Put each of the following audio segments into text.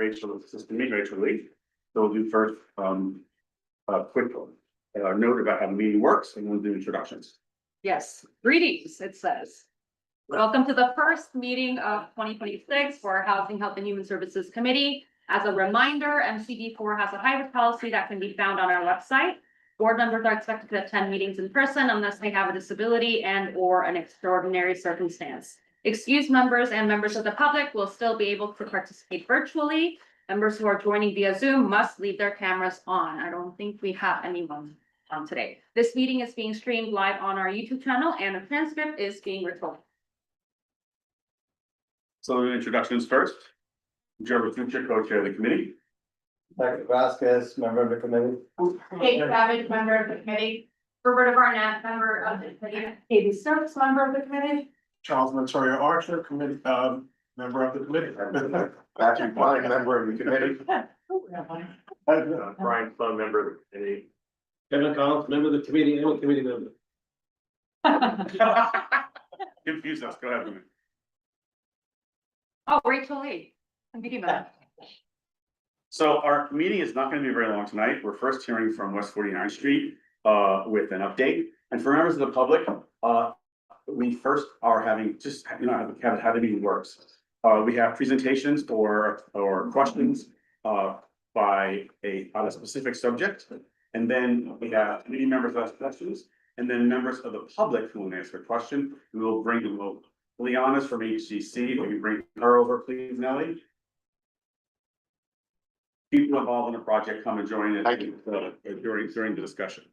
Rachel, assistant me, Rachel Lee. So we'll do first a quick note about how the meeting works, and we'll do introductions. Yes, greetings, it says. Welcome to the first meeting of 2026 for our Housing, Health and Human Services Committee. As a reminder, MCB4 has a hybrid policy that can be found on our website. Board members are expected to attend meetings in person unless they have a disability and or an extraordinary circumstance. Excused members and members of the public will still be able to participate virtually. Members who are joining via Zoom must leave their cameras on. I don't think we have anyone on today. This meeting is being streamed live on our YouTube channel and a transcript is being recorded. So introductions first. Joe Ratuccia, co-chair of the committee. Dr. Vasquez, member of the committee. Kate Savage, member of the committee. Roberta Barnett, member of the committee. Katie Stokes, member of the committee. Charles Montoya Archer, committee, member of the committee. Patrick Klein, member of the committee. Brian Plum, member of the committee. Kevin Collins, member of the committee and a committee member. Confuse us, go ahead. Oh, Rachel Lee. Committee member. So our meeting is not going to be very long tonight. We're first hearing from West 49th Street with an update. And for members of the public, we first are having just, how the meeting works. We have presentations or questions on a specific subject. And then we have committee members ask questions, and then members of the public who will answer a question. We will bring them over. Liana's from HCC, will you bring her over, please, Nellie? People involved in the project come and join us during the discussion.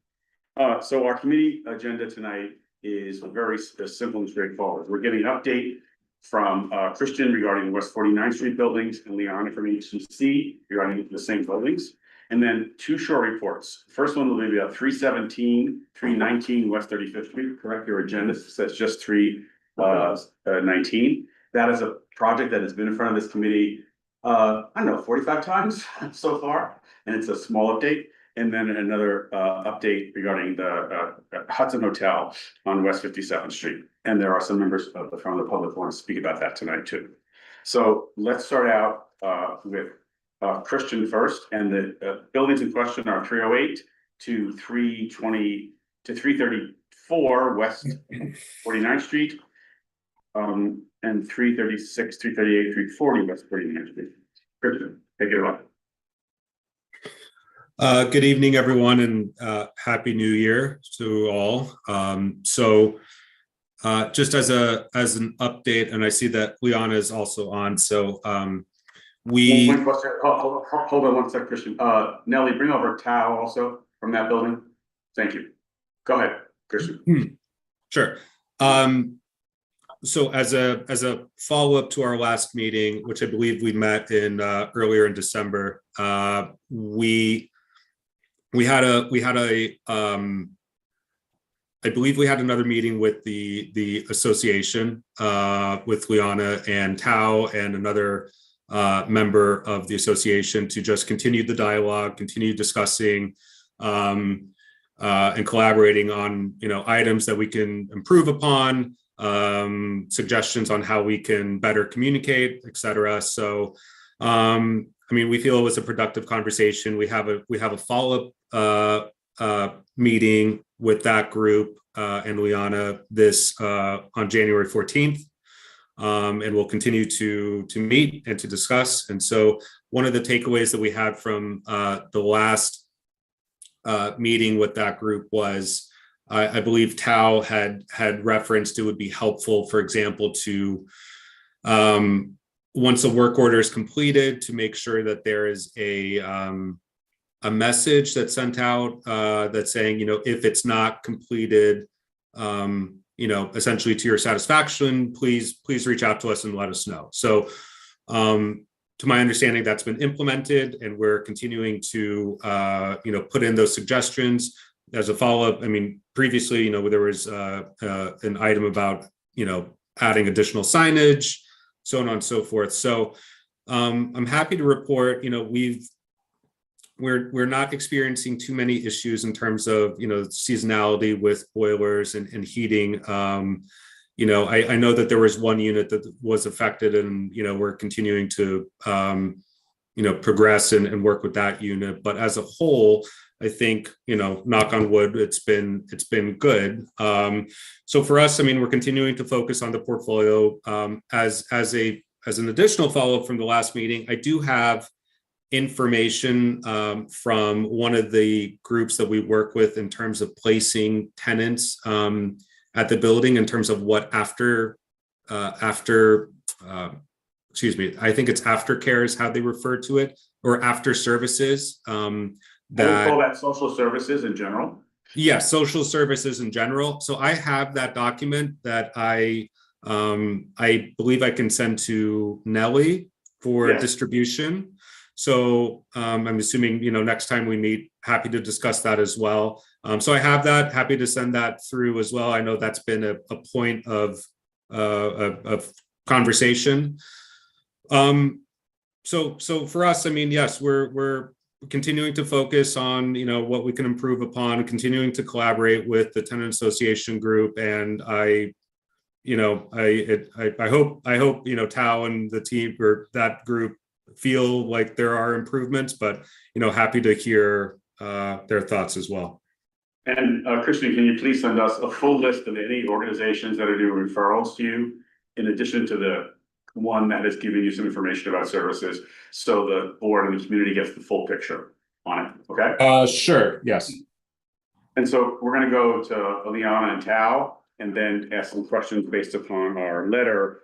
So our committee agenda tonight is very simple and straightforward. We're getting an update from Christian regarding West 49th Street buildings and Liana from HCC regarding the same buildings. And then two short reports. First one will be about 317, 319 West 35th Street. Correct your agenda says just 319. That is a project that has been in front of this committee I don't know, 45 times so far, and it's a small update. And then another update regarding the Hudson Hotel on West 57th Street. And there are some members from the public who want to speak about that tonight too. So let's start out with Christian first, and the buildings in question are 308 to 320 to 334 West 49th Street. And 336, 338, 340 West 49th Street. Christian, take it away. Good evening, everyone, and Happy New Year to all. Just as an update, and I see that Liana is also on. So One question. Hold on one sec, Christian. Nellie, bring over Tao also from that building. Thank you. Go ahead, Christian. Sure. So as a follow-up to our last meeting, which I believe we met in earlier in December, we had I believe we had another meeting with the association with Liana and Tao and another member of the association to just continue the dialogue, continue discussing and collaborating on items that we can improve upon. Suggestions on how we can better communicate, etc. So, we feel it was a productive conversation. We have a follow-up meeting with that group and Liana on January 14th, and we'll continue to meet and to discuss. And so, one of the takeaways that we had from the last meeting with that group was, I believe Tao had referenced it would be helpful, for example, to once a work order is completed, to make sure that there is a message that's sent out that's saying, if it's not completed, essentially to your satisfaction, please reach out to us and let us know. So, to my understanding, that's been implemented, and we're continuing to put in those suggestions. As a follow-up, previously, there was an item about, adding additional signage, so on and so forth. So I'm happy to report, we're not experiencing too many issues in terms of, seasonality with boilers and heating. I know that there was one unit that was affected, and, we're continuing to, progress and work with that unit. But as a whole, I think, knock on wood, it's been good. So for us, I mean, we're continuing to focus on the portfolio. As an additional follow-up from the last meeting, I do have information from one of the groups that we work with in terms of placing tenants at the building in terms of what excuse me, I think it's aftercare is how they refer to it, or after services. We call that social services in general. Yeah, social services in general. So I have that document that I believe I can send to Nellie for distribution. So I'm assuming, next time we meet, happy to discuss that as well. So I have that, happy to send that through as well. I know that's been a point of conversation. So for us, I mean, yes, we're continuing to focus on, what we can improve upon, continuing to collaborate with the tenant association group. And I hope, Tao and the team or that group feel like there are improvements, but, happy to hear their thoughts as well. And Christian, can you please send us a full list of any organizations that are doing referrals to you, in addition to the one that is giving you some information about services, so the board and the community gets the full picture on it, okay? Sure, yes. And so we're gonna go to Liana and Tao, and then ask some questions based upon our letter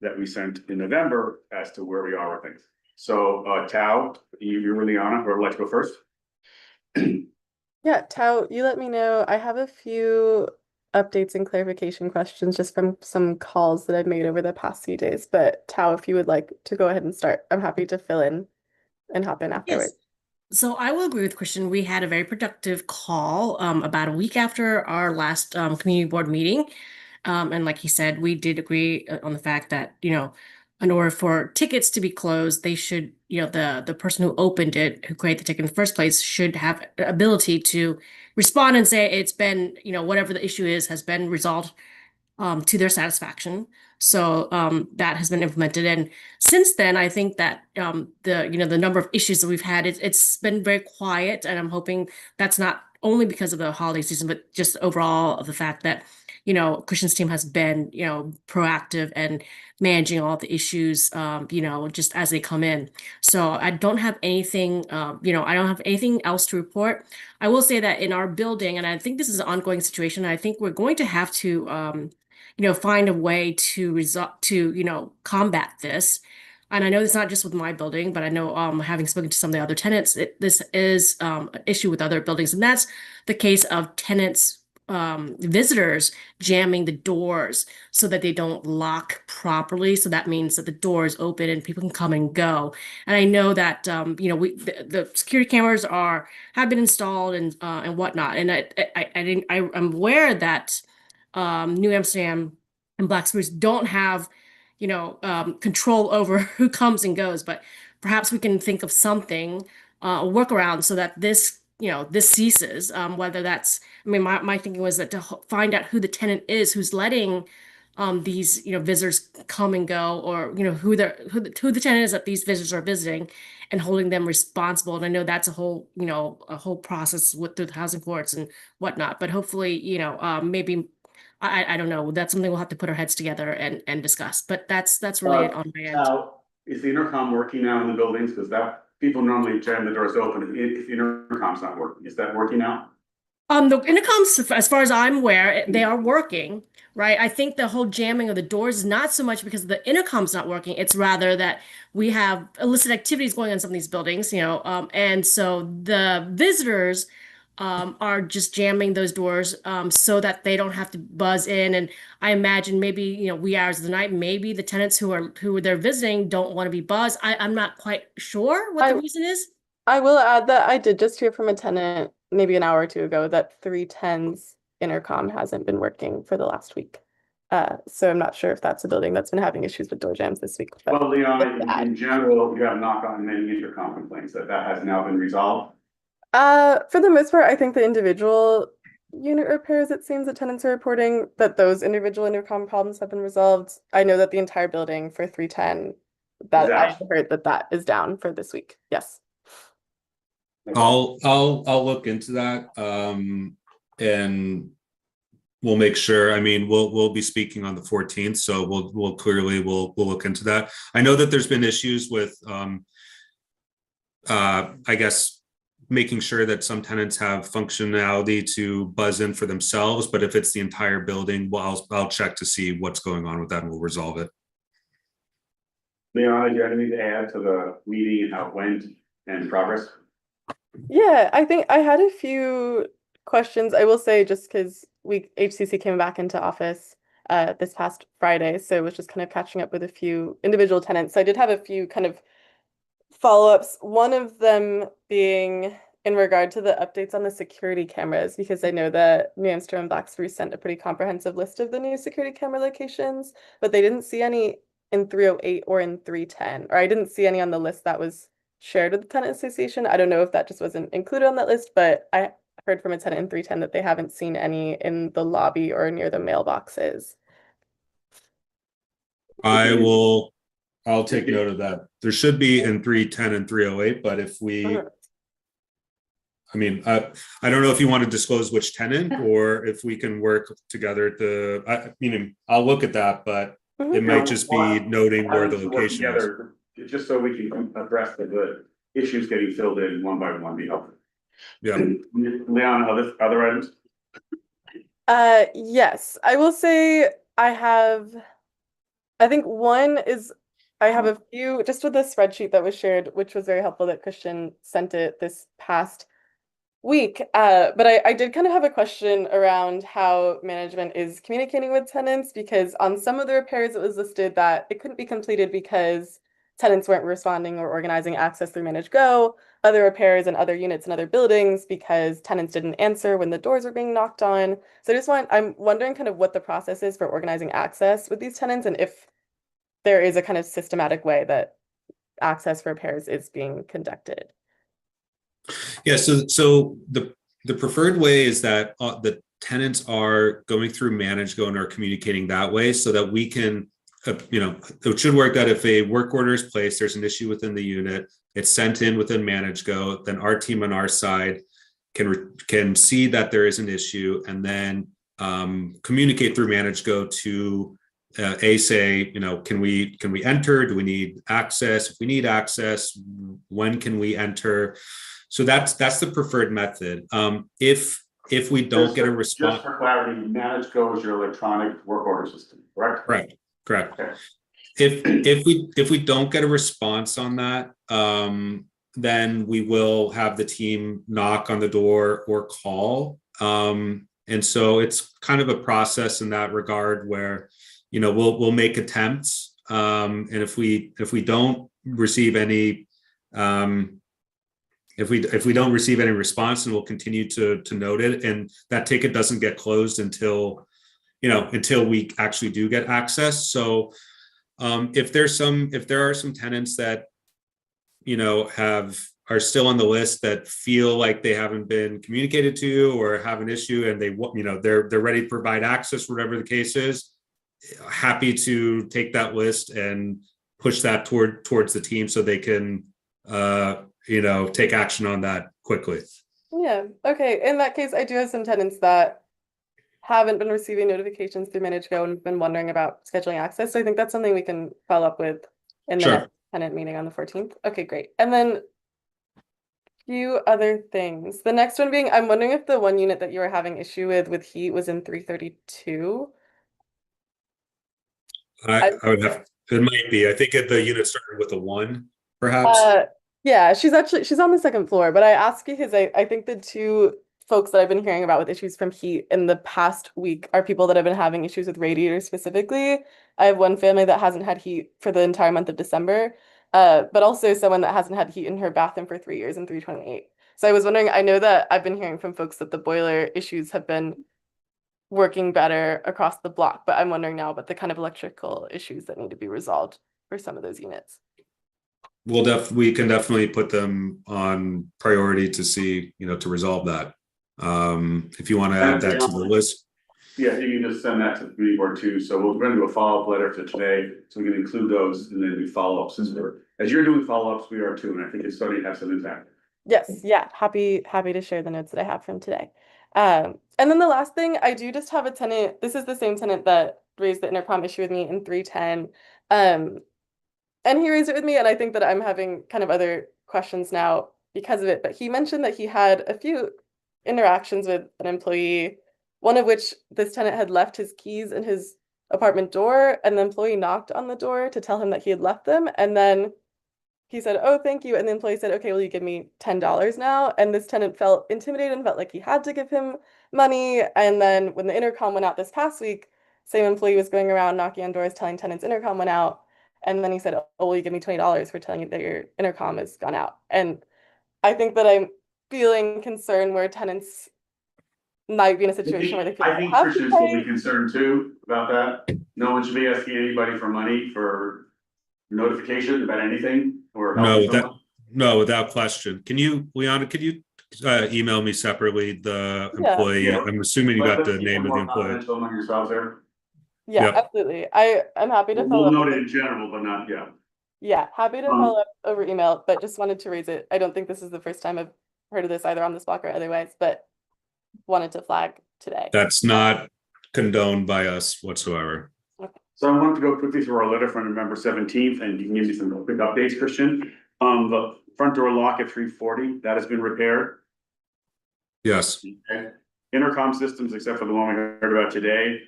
that we sent in November as to where we are with things. So Tao, you're Liana, whoever would like to go first? Yeah, Tao, you let me know. I have a few updates and clarification questions just from some calls that I've made over the past few days. But Tao, if you would like to go ahead and start, I'm happy to fill in and hop in afterwards. Yes. So I will agree with Christian. We had a very productive call about a week after our last community board meeting. And like he said, we did agree on the fact that, in order for tickets to be closed, they should, the person who opened it, who created the ticket in the first place, should have the ability to respond and say it's been, whatever the issue is, has been resolved to their satisfaction. So that has been implemented. And since then, I think that the number of issues that we've had, it's been very quiet. And I'm hoping that's not only because of the holiday season, but just overall of the fact that, Christian's team has been, proactive and managing all the issues, just as they come in. So I don't have anything, I don't have anything else to report. I will say that in our building, and I think this is an ongoing situation, I think we're going to have to, find a way to combat this. And I know it's not just with my building, but I know having spoken to some of the other tenants, this is an issue with other buildings. And that's the case of tenants, visitors jamming the doors so that they don't lock properly. So that means that the door is open and people can come and go. And I know that the security cameras have been installed and whatnot. And I'm aware that New Amsterdam and Black Spruce don't have control over who comes and goes, but perhaps we can think of something, a workaround, so that this ceases. Whether that's, my thinking was that to find out who the tenant is who's letting these visitors come and go, or who the tenant is that these visitors are visiting, and holding them responsible. And I know that's a whole process through the housing courts and whatnot. But hopefully, maybe. I don't know. That's something we'll have to put our heads together and discuss. But that's really it on my end. Is the intercom working now in the buildings? Because that people normally jam the doors open if the intercom's not working. Is that working now? The intercoms, as far as I'm aware, they are working, right? I think the whole jamming of the doors is not so much because the intercom's not working. It's rather that we have illicit activities going on in some of these buildings, and so the visitors are just jamming those doors so that they don't have to buzz in. And I imagine maybe, wee hours of the night, maybe the tenants who they're visiting don't want to be buzzed. I'm not quite sure what the reason is. I will add that I did just hear from a tenant maybe an hour or two ago that 310's intercom hasn't been working for the last week. So I'm not sure if that's a building that's been having issues with door jams this week. Well, Leon, in general, you have not gotten many intercom complaints that has now been resolved. For the most part, I think the individual unit repairs, it seems that tenants are reporting that those individual intercom problems have been resolved. I know that the entire building for 310 That Is I out. heard that is down for this week. Yes. I'll look into that. And we'll make sure. I mean, we'll be speaking on the 14th, so we'll clearly look into that. I know that there's been issues with I guess making sure that some tenants have functionality to buzz in for themselves, but if it's the entire building, well, I'll check to see what's going on with that and we'll resolve it. Leon, do you have anything to add to the meeting and how it went and progress? Yeah, I think I had a few questions. I will say just because HCC came back into office this past Friday, so it was just kind of catching up with a few individual tenants. So I did have a few kind of follow-ups. One of them being in regard to the updates on the security cameras, because I know that New Amsterdam and Black Spruce sent a pretty comprehensive list of the new security camera locations, but they didn't see any in 308 or in 310, or I didn't see any on the list that was shared with the tenant association. I don't know if that just wasn't included on that list, but I heard from a tenant in 310 that they haven't seen any in the lobby or near the mailboxes. I'll take note of that. There should be in 310 and 308, but if we, I mean, I don't know if you want to disclose which tenant or if we can work together to, I'll look at that, but it might just be noting where the location is. Just so we can address the issues getting filled in one by one, be helpful. Yeah. Leon, other items? Yes, I will say I think one is I have a few just with the spreadsheet that was shared, which was very helpful that Christian sent it this past week. But I did kind of have a question around how management is communicating with tenants, because on some of the repairs it was listed that it couldn't be completed because tenants weren't responding or organizing access through Manage Go, other repairs and other units in other buildings because tenants didn't answer when the doors were being knocked on. So I'm wondering kind of what the process is for organizing access with these tenants and if there is a kind of systematic way that access for repairs is being conducted. Yeah, so the preferred way is that the tenants are going through Manage Go and are communicating that way so that we can, it should work that if a work order is placed, there's an issue within the unit, it's sent in within Manage Go, then our team on our side can see that there is an issue and then communicate through Manage Go to say, can we enter? Do we need access? If we need access, when can we enter? So that's the preferred method. If we don't get a response, just for clarity, Manage Go is your electronic work order system, correct? Correct. Okay. If we don't get a response on that, then we will have the team knock on the door or call. And so it's kind of a process in that regard where we'll make attempts, and if we don't receive any if we don't receive any response, then we'll continue to note it, and that ticket doesn't get closed until we actually do get access. So if there are some tenants that are still on the list that feel like they haven't been communicated to or have an issue and they're ready to provide access, whatever the case is, happy to take that list and push that towards the team so they can take action on that quickly. Yeah, okay. In that case, I do have some tenants that haven't been receiving notifications through Manage Go and been wondering about scheduling access. So I think that's something we can follow up with in the next tenant meeting on the 14th. Okay, great. And then few other things. The next one being, I'm wondering if the one unit that you were having issue with heat was in 332. I would have, it might be. I think the unit started with a 1, perhaps. Yeah, she's on the second floor, but I ask you because I think the two folks that I've been hearing about with issues from heat in the past week are people that have been having issues with radiators specifically. I have one family that hasn't had heat for the entire month of December, but also someone that hasn't had heat in her bathroom for 3 years in 328. So I was wondering, I know that I've been hearing from folks that the boiler issues have been working better across the block, but I'm wondering now about the kind of electrical issues that need to be resolved for some of those units. We can definitely put them on priority to see, to resolve that. If you want to add that to the list. Yeah, you can just send that to the committee board too, so we're gonna do a follow-up letter to today, so we can include those and then do follow-ups as you're doing follow-ups, we are too, and I think it's starting to have some impact. Yes, yeah, happy to share the notes that I have from today. And then the last thing, I do just have a tenant. This is the same tenant that raised the intercom issue with me in 310. And he raised it with me, and I think that I'm having kind of other questions now because of it. But he mentioned that he had a few interactions with an employee, one of which this tenant had left his keys in his apartment door, and the employee knocked on the door to tell him that he had left them, and then he said, "Oh, thank you." And the employee said, "Okay, will you give me $10 now?" And this tenant felt intimidated and felt like he had to give him money. And then when the intercom went out this past week, same employee was going around knocking on doors telling tenants intercom went out. And then he said, "Oh, will you give me $20 for telling you that your intercom has gone out?" And I think that I'm feeling concerned where tenants might be in a situation where they feel I like they think have to Christians will be pay. concerned too about that. No one should be asking anybody for money for notification about anything or No, helping that, someone. no, without question. Can you, Liana, could you email me separately the Yeah, employee? I'm assuming you Let got us the keep it name of the more employee. confidential among yourselves there. yeah, Yep. absolutely. I'm happy to follow We'll up note with it it. in general, but not, yeah. Yeah, happy to follow up over email, but just wanted to raise it. I don't think this is the first time I've heard of this either on this block or otherwise, but wanted to flag today. That's not condoned by us whatsoever. So I wanted to go quickly through our letter from November 17th, and you can give me some quick updates, Christian. The front door lock at 340, that has been repaired. Yes. Okay. Intercom systems, except for the one we heard about today,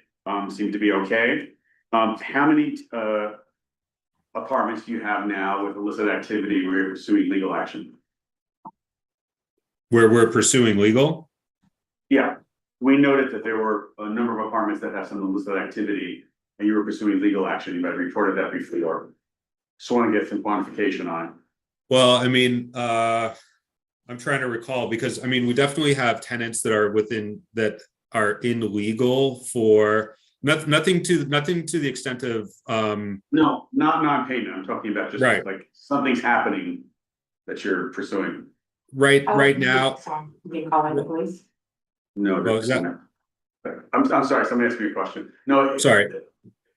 seem to be okay. How many apartments do you have now with illicit activity where you're pursuing legal action? Where we're pursuing legal? Yeah, we noted that there were a number of apartments that have some illicit activity and you were pursuing legal action. You might have reported that before. Just want to get some quantification on it. Well, I mean, I'm trying to recall because I mean, we definitely have tenants that are in legal for nothing to the extent of No, not non-payment. I'm talking about just Right. like something's happening that you're pursuing. right now. You calling the police? No, Well, is that- I'm sorry, somebody asked me a question. No. Sorry.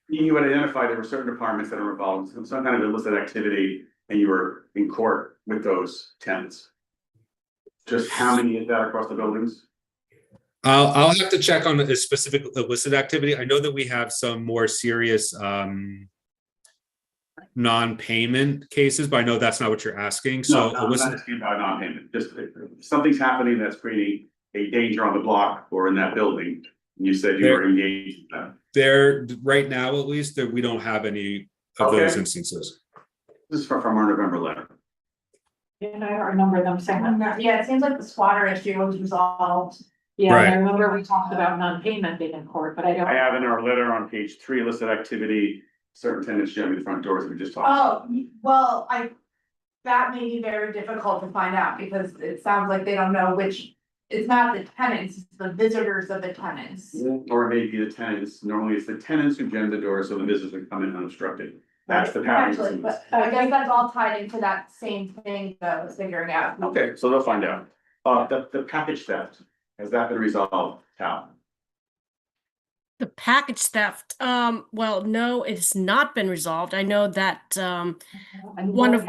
You would identify there were certain apartments that are involved in some kind of illicit activity and you were in court with those tenants. Just how many is that across the buildings? I'll have to check on a specific illicit activity. I know that we have some more serious non-payment cases, but I know that's not what you're asking. So No, I'm not asking about non-payment, just if something's happening that's creating a danger on the block or in that building. And you said you were engaged in that. there right now, at least, that we don't have any of those Okay. instances. This is from our November letter. And I don't remember them saying that. Yeah, it seems like the squatter issue was resolved. Yeah, and I Right. remember we talked about non-payment being in court, but I I don't. have in our letter on page 3, illicit activity, certain tenants jamming the front doors that we just talked about. Oh, well, that may be very difficult to find out because it sounds like they don't know which, it's not the tenants, it's the visitors of the tenants. Or it may be the tenants, normally it's the tenants who jam the door so the visitors would come in unobstructed. That's the Actually, pattern. but I guess that's all tied into that same thing that I was figuring out. Okay, so they'll find out. The package theft, has that been resolved, Tal? The package theft, well, no, it's not been resolved. I know that one of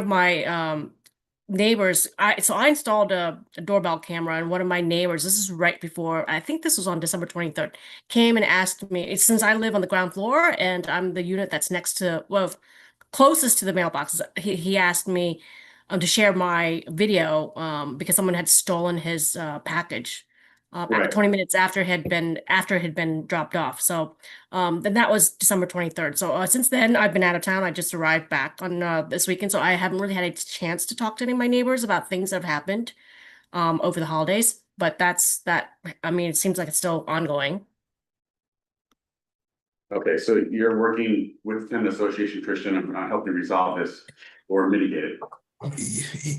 my neighbors, I installed a doorbell camera, and one of my neighbors, this is right before, I think this was on December 23rd, came and asked me, since I live on the ground floor and I'm the unit that's next to, well, closest to the mailboxes, he asked me to share my video because someone had stolen his package. Right. 20 minutes after it had been dropped off. So then that was December 23rd. So since then I've been out of town. I just arrived back on this weekend. So I haven't really had a chance to talk to any of my neighbors about things that have happened over the holidays. But I mean, it seems like it's still ongoing. Okay, so you're working with an association, Christian, on helping resolve this or mitigate it.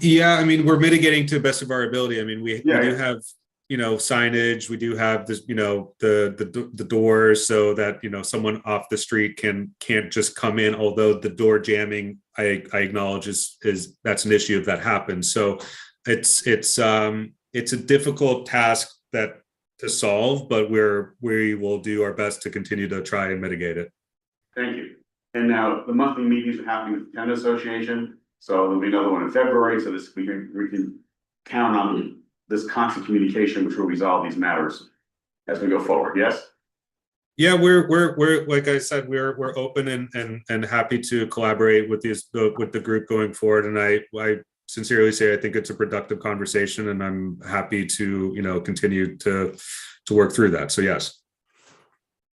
Yeah, I mean, we're mitigating to the best of our ability. I mean, we do Yeah. have, signage. We do have this, the doors so that, someone off the street can't just come in. Although the door jamming, I acknowledge is that's an issue if that happens. So it's a difficult task that to solve, but we will do our best to continue to try and mitigate it. Thank you. And now the monthly meetings are happening with the tenant association, so there'll be another one in February, so this, we can count on this constant communication, which will resolve these matters as we go forward, yes? Yeah, we're like I said, we're open and happy to collaborate with the group going forward. And I sincerely say I think it's a productive conversation, and I'm happy to continue to work through that. So yes.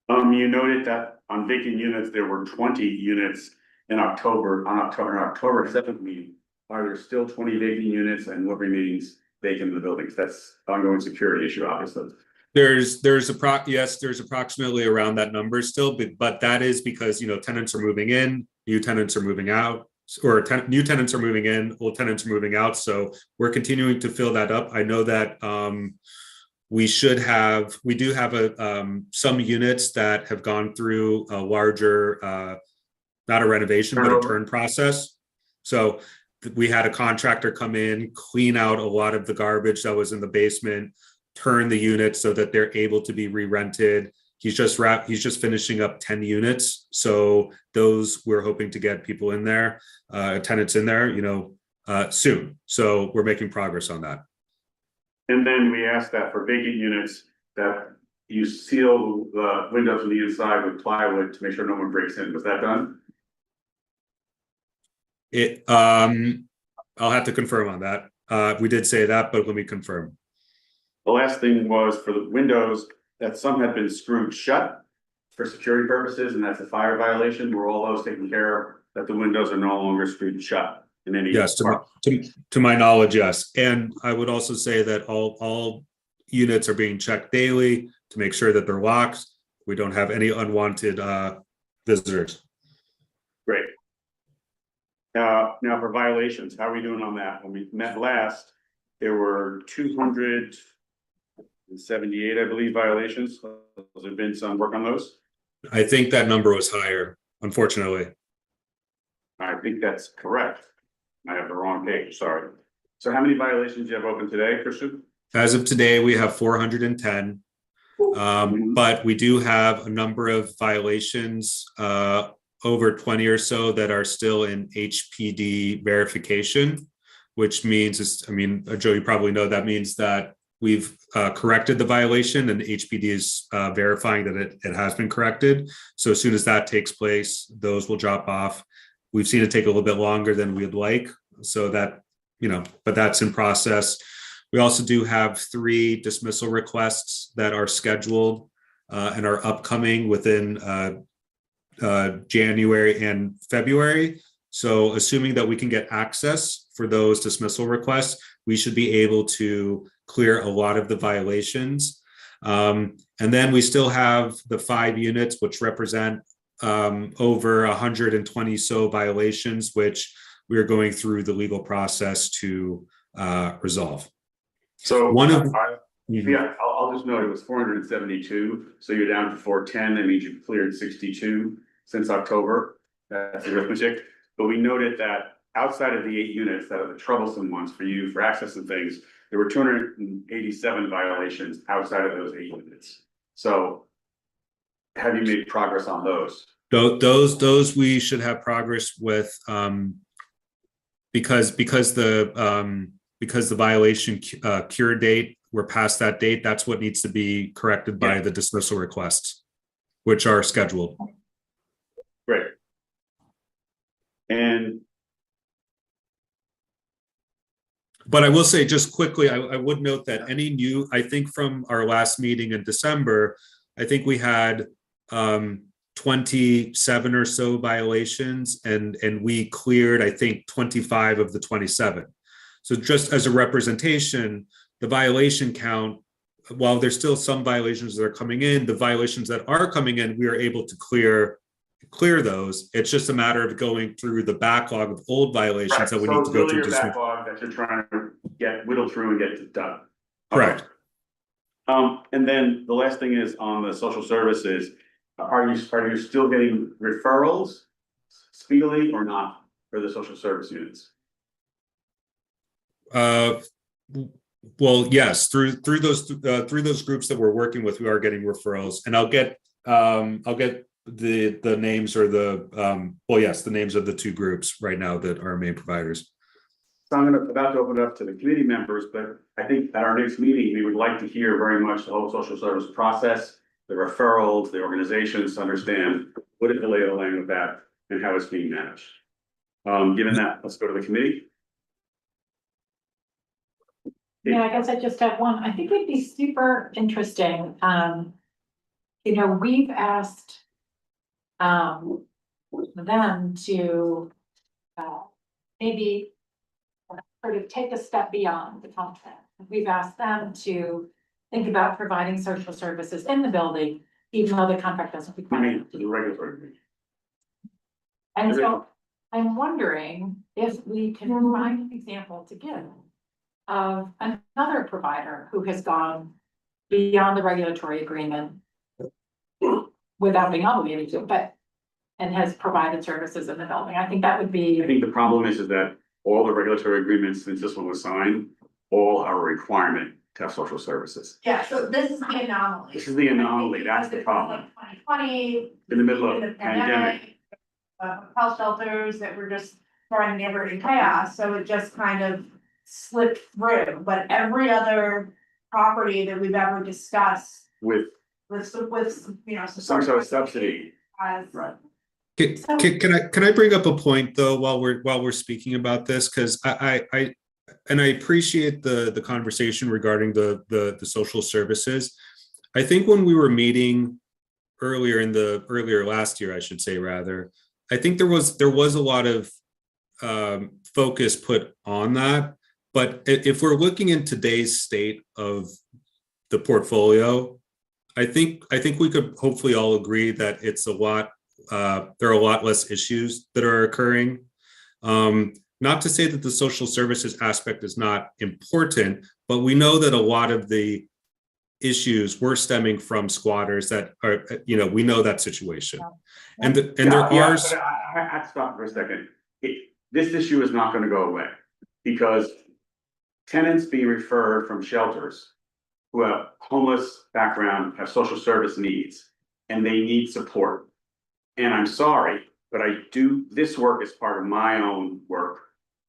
You noted that on vacant units, there were 20 units on October 7th meeting. Are there still 20 vacant units, and what remains vacant in the buildings? That's ongoing security issue, obviously. There's approximately around that number still, but that is because tenants are moving in, new tenants are moving out, or new tenants are moving in, old tenants are moving out. So we're continuing to fill that up. I know that we do have some units that have gone through a larger, not a renovation, but a turn process. So we had a contractor come in, clean out a lot of the garbage that was in the basement, turn the units so that they're able to be re-rented. He's just finishing up 10 units. So those we're hoping to get people in there, tenants in there, soon. So we're making progress on that. And then we asked that for vacant units that you seal the windows on the inside with plywood to make sure no one breaks in. Was that done? I'll have to confirm on that. We did say that, but let me confirm. The last thing was for the windows that some had been screwed shut for security purposes, and that's a fire violation. Were all those taken care of, that the windows are no longer screwed shut in any? Yes, to my knowledge, yes. And I would also say that all units are being checked daily to make sure that they're locked. We don't have any unwanted visitors. Great. Now for violations, how are we doing on that? When we met last, there were 278, I believe, violations. Has there been some work on those? I think that number was higher, unfortunately. I think that's correct. I have the wrong page, sorry. So how many violations do you have open today, Christian? As of today, we have 410. But we do have a number of violations, over 20 or so, that are still in HPD verification, which means, Joe, you probably know that means that we've corrected the violation and HPD is verifying that it has been corrected. So as soon as that takes place, those will drop off. We've seen it take a little bit longer than we'd like. So that, but that's in process. We also do have 3 dismissal requests that are scheduled and are upcoming within January and February. So assuming that we can get access for those dismissal requests, we should be able to clear a lot of the violations. And then we still have the 5 units, which represent over 120 so violations, which we are going through the legal process to resolve. So Yeah, I'll just note it was 472. So you're down to 410. That means you've cleared 62 since October. That's arithmetic. But we noted that outside of the 8 units that are the troublesome ones for you for access and things, there were 287 violations outside of those 8 units. So have you made progress on those? Those we should have progress with, because the violation cure date, we're past that date. That's what needs to be corrected by the dismissal requests, which are scheduled. Great. But I will say just quickly, I would note that I think from our last meeting in December, I think we had 27 or so violations, and we cleared, I think, 25 of the 27. So just as a representation, the violation count, while there's still some violations that are coming in, the violations that are coming in, we are able to clear those. It's just a matter of going through the backlog of old violations that we need to go through. Backlog that you're trying to get whittled through and get it done. Correct. And then the last thing is on the social services. Are you still getting referrals speedily or not for the social service units? Well, yes, through those groups that we're working with, we are getting referrals, and I'll get the names or the names of the two groups right now that are main providers. So I'm about to open it up to the committee members, but I think at our next meeting, we would like to hear very much the whole social service process, the referrals, the organizations, to understand what is the lay of the land of that and how it's being managed. Given that, let's go to the committee. Yeah, I guess I just have one. I think it'd be super interesting. We've asked them to maybe sort of take a step beyond the contract. We've asked them to think about providing social services in the building, even though the contract doesn't I require mean, it. the regulatory committee. And so I'm wondering if we can find an example to give of another provider who has gone beyond the regulatory agreement without being obligated to, and has provided services in the building. I think that would I be, think the problem is that all the regulatory agreements since this one was signed, all are a requirement to have social services. Yeah, so this is the anomaly. This is the anomaly, that's the problem. 2020. In the middle of the the pandemic. Health shelters that were just throwing the neighborhood in chaos, so it just kind of slipped through, but every other property that we've ever discussed With some sort of subsidy, has. right? Can I bring up a point though while we're speaking about this, because I appreciate the conversation regarding the social services. I think when we were meeting earlier last year, I should say rather, I think there was a lot of focus put on that. But if we're looking in today's state of the portfolio, I think we could hopefully all agree that it's a lot. There are a lot less issues that are occurring. Not to say that the social services aspect is not important, but we know that a lot of the issues were stemming from squatters that are, we know that situation. And there are. But I have to stop for a second. This issue is not going to go away because tenants being referred from shelters who have homeless background, have social service needs, and they need support. And I'm sorry, but I do this work as part of my own work.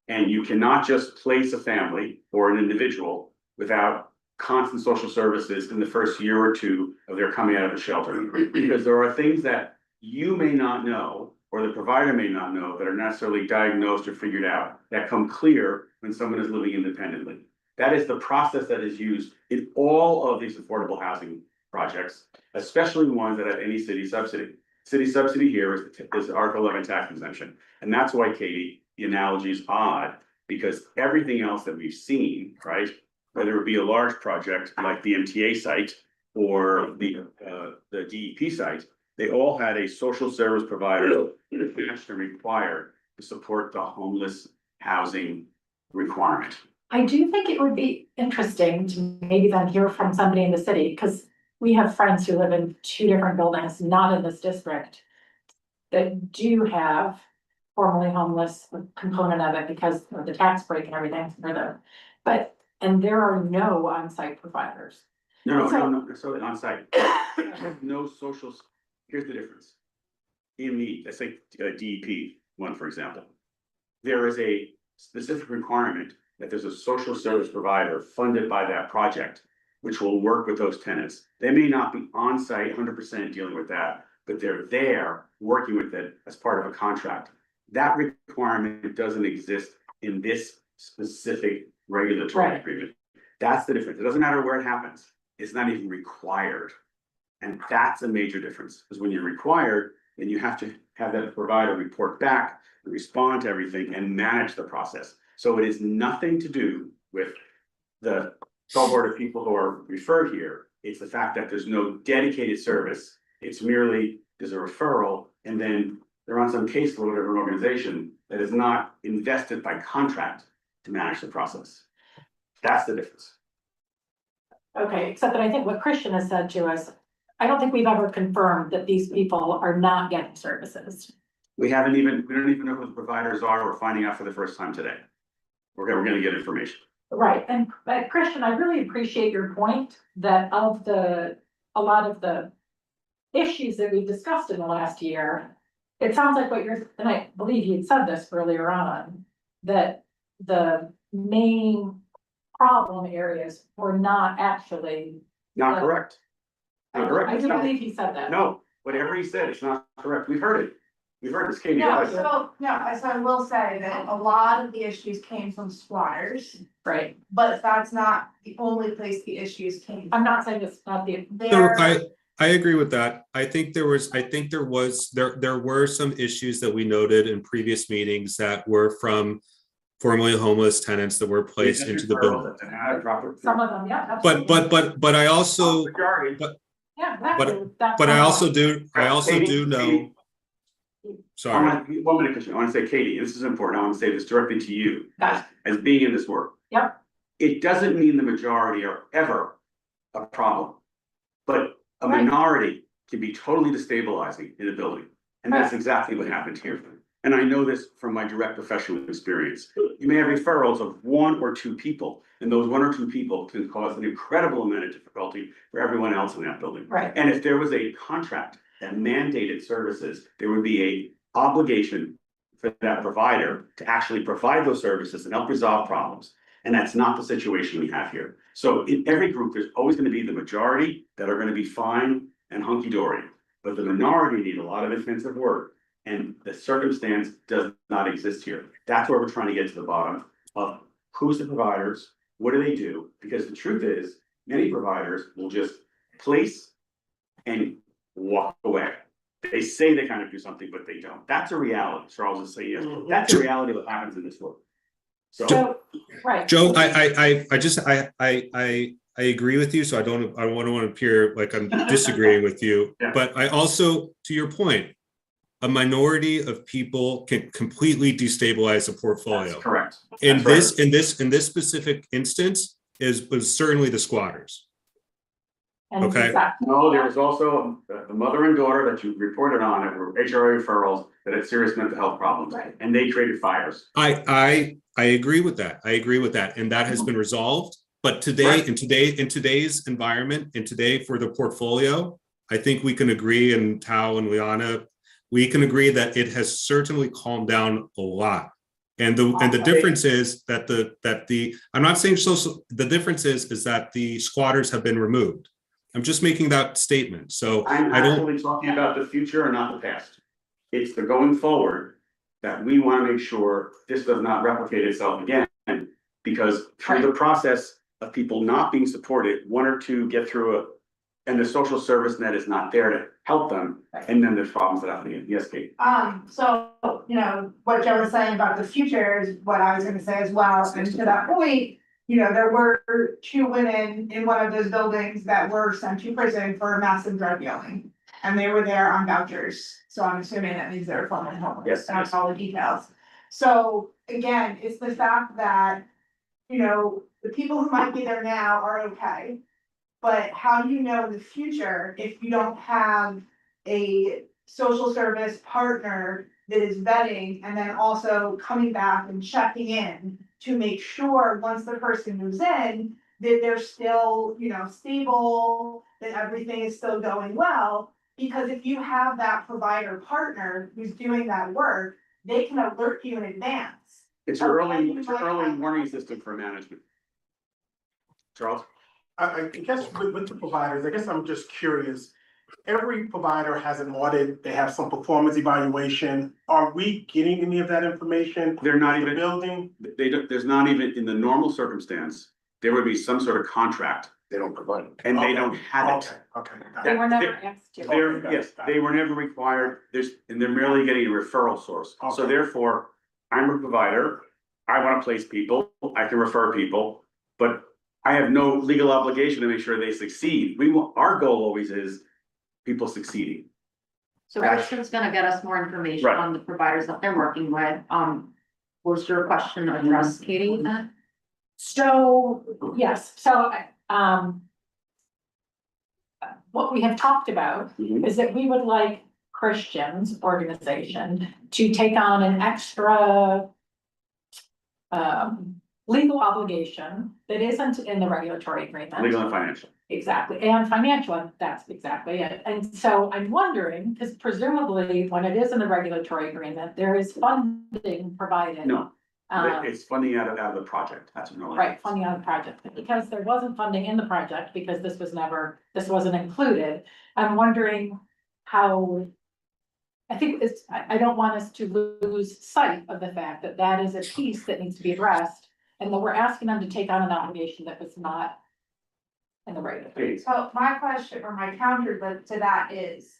And you cannot just place a family or an individual without constant social services in the first year or two of their coming out of a shelter. Because there are things that you may not know, or the provider may not know, that are necessarily diagnosed or figured out, that come clear when someone is living independently. That is the process that is used in all of these affordable housing projects, especially ones that have any city subsidy. City subsidy here is Article 11 tax exemption. And that's why, Katie, the analogy is odd, because everything else that we've seen, right, whether it be a large project like the MTA site or the DEP site, they all had a social service provider attached and required to support the homeless housing requirement. I do think it would be interesting to maybe then hear from somebody in the city, because we have friends who live in two different buildings, not in this district, that do have formerly homeless component of it because of the tax break and everything for them. And there are no on-site providers. No, not necessarily on site. No social, here's the difference. In the, let's say, DEP one, for example, there is a specific requirement that there's a social service provider funded by that project, which will work with those tenants. They may not be on site 100% dealing with that, but they're there working with it as part of a contract. That requirement doesn't exist in this specific regulatory agreement. That's the difference. It doesn't matter where it happens. It's not even required. And that's a major difference, because when you're required, then you have to have that provider report back, respond to everything, and manage the process. So it is nothing to do with the cohort of people who are referred here. It's the fact that there's no dedicated service. It's merely there's a referral, and then they're on some caseload of an organization that is not invested by contract to manage the process. That's the difference. Okay, except that I think what Christian has said to us, I don't think we've ever confirmed that these people are not getting services. We don't even know who the providers are. We're finding out for the first time today. We're gonna get information. Right, and Christian, I really appreciate your point that a lot of the issues that we discussed in the last year, it sounds like what you're, and I believe you had said this earlier on, that the main problem areas were not actually. Not correct. Not correct. I do believe he said that. No, whatever he said, it's not correct. We've heard it. We've heard this, Katie. No, Right? so I will say that a lot of the issues came from squatters, Right, but that's not the only place the issues came. I'm not saying it's not the, So There, I agree with that. I think there were some issues that we noted in previous meetings that were from formerly homeless tenants that were placed into the building. some of them, yeah. But absolutely. I also, Majority. Yeah, exactly. That's but I my also point. do know. Sorry, One minute, Christian. I want to say, Katie, this is important. I want to say this directly to you Got as being in this work. Yep. It doesn't mean the majority are ever a problem, but a Right. minority can be totally destabilizing in a building. And that's exactly what happened here. And I know this from my direct professional experience. You may have referrals of one or two people, and those one or two people can cause an incredible amount of difficulty for everyone else in that building. Right. And if there was a contract that mandated services, there would be a obligation for that provider to actually provide those services and help resolve problems. And that's not the situation we have here. So in every group, there's always going to be the majority that are going to be fine and hunky-dory. But the minority need a lot of intensive work. And the circumstance does not exist here. That's where we're trying to get to the bottom of who's the providers, what do they do? Because the truth is, many providers will just place and walk away. They say they kind of do something, but they don't. That's a reality. Charles will say yes. That's the reality of what happens in this world. So, Right. Joe, I agree with you, so I don't want to appear like I'm disagreeing with you. Yeah. But I also, to your point, a minority of people can completely destabilize a portfolio. that's correct. In That's this specific instance was certainly the squatters. And Okay. exactly. No, there was also the mother and daughter that you reported on that were HRA referrals that had serious mental health problems. Right. And they created fires. I agree with that. And that has been resolved. But today, Right. in today's environment, and today for the portfolio, I think we can agree, and Tao and Liana, we can agree that it has certainly calmed down a lot. And the difference is that I'm not saying social, the difference is that the squatters have been removed. I'm just making that statement. So I'm I don't, actually talking about the future and not the past. It's the going forward that we want to make sure this does not replicate itself again. Because through the process of people not being supported, one or two get through it, and the social service net is not there to help them, and then there's problems that happen. Yes, Kate. so, what Joe was saying about the future is what I was gonna say as well, and to that point. There were two women in one of those buildings that were sent to prison for massive drug dealing. And they were there on vouchers, so I'm assuming that means they were formerly homeless, Yes. that's all the details. So again, it's the fact that, the people who might be there now are okay. But how do you know in the future if you don't have a social service partner that is vetting and then also coming back and checking in to make sure once the person moves in, that they're still, stable, that everything is still going well. Because if you have that provider partner who's doing that work, they can alert you in advance. It's an early warning system for management. Charles? I guess with the providers, I guess I'm just curious. Every provider has an audit, they have some performance evaluation. Are we getting any of that information? They're not in the even, building? there's not even, in the normal circumstance, there would be some sort of contract. They don't provide it. And they Okay. don't have it. Okay. They were never asked to. They were never required, and they're merely getting a referral source. So Okay. therefore, I'm a provider, I wanna place people, I can refer people, but I have no legal obligation to make sure they succeed. Our goal always is people succeeding. So Christian's gonna get us more information Right. on the providers that they're working with. Was your question addressed, Katie? So, yes, so, what we have talked about Mhm. is that we would like Christian's organization to take on an extra legal obligation that isn't in the regulatory agreement. Legal and financial. Exactly, and financial, that's exactly it. And so I'm wondering, because presumably when it is in the regulatory agreement, there is funding provided. No, Um, it's funding out of the project. That's what. No. right, funding on the project, but because there wasn't funding in the project, because this wasn't included, I'm wondering how. I think I don't want us to lose sight of the fact that that is a piece that needs to be addressed, and that we're asking them to take on an obligation that was not in the regulatory. So my question or my counter to that is,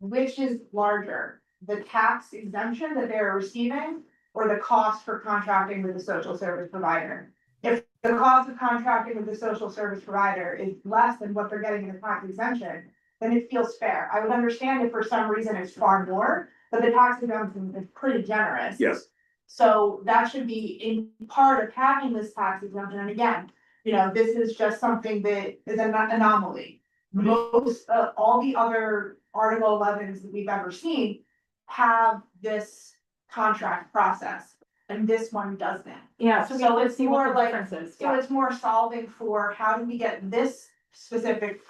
which is larger, the tax exemption that they're receiving or the cost for contracting with the social service provider? If the cost of contracting with the social service provider is less than what they're getting in the tax exemption, then it feels fair. I would understand if for some reason it's far more, but the tax exemption is pretty generous. Yes. So that should be in part of having this tax exemption. And again, you know, this is just something that is an anomaly. Most, all the other Article 11s that we've ever seen have this contract process, and this one doesn't. Yeah, so So let's it's see what more the like, difference is. so it's more solving for how do we get this specific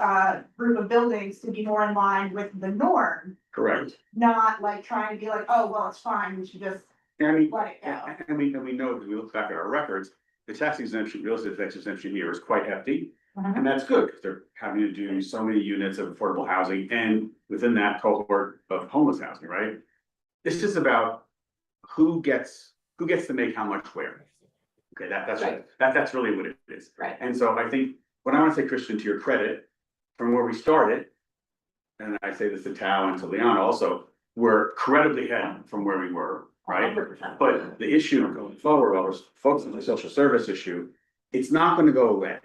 group of buildings to be more in line with the norm, Correct. not like trying to be like, oh, well, it's fine, we should just And I mean, let it go. and we know, if we look back at our records, the tax exemption, real estate tax exemption here is quite hefty. Mhm. And that's good, because they're having to do so many units of affordable housing and within that cohort of homeless housing, right? It's just about who gets to make how much where. Okay, Right. that's really what it is. Right. And so I think, what I want to say, Christian, to your credit, from where we started, and I say this to Tao and to Leon also, we're incredibly ahead from where we were, right? 100%. But the issue going forward, while we're focusing on the social service issue, it's not gonna go away.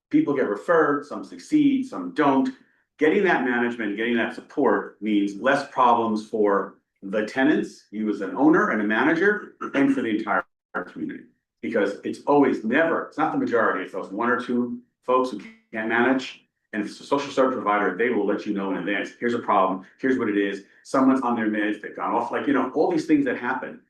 People get referred, some succeed, some don't. Getting that management, getting that support means less problems for the tenants, you as an owner and a manager, and for the entire community. Because it's not the majority, it's those one or two folks who can't manage. And if it's a social service provider, they will let you know in advance, here's a problem, here's what it is, someone's on their meds, they've gone off, like, you know, all these things that happen.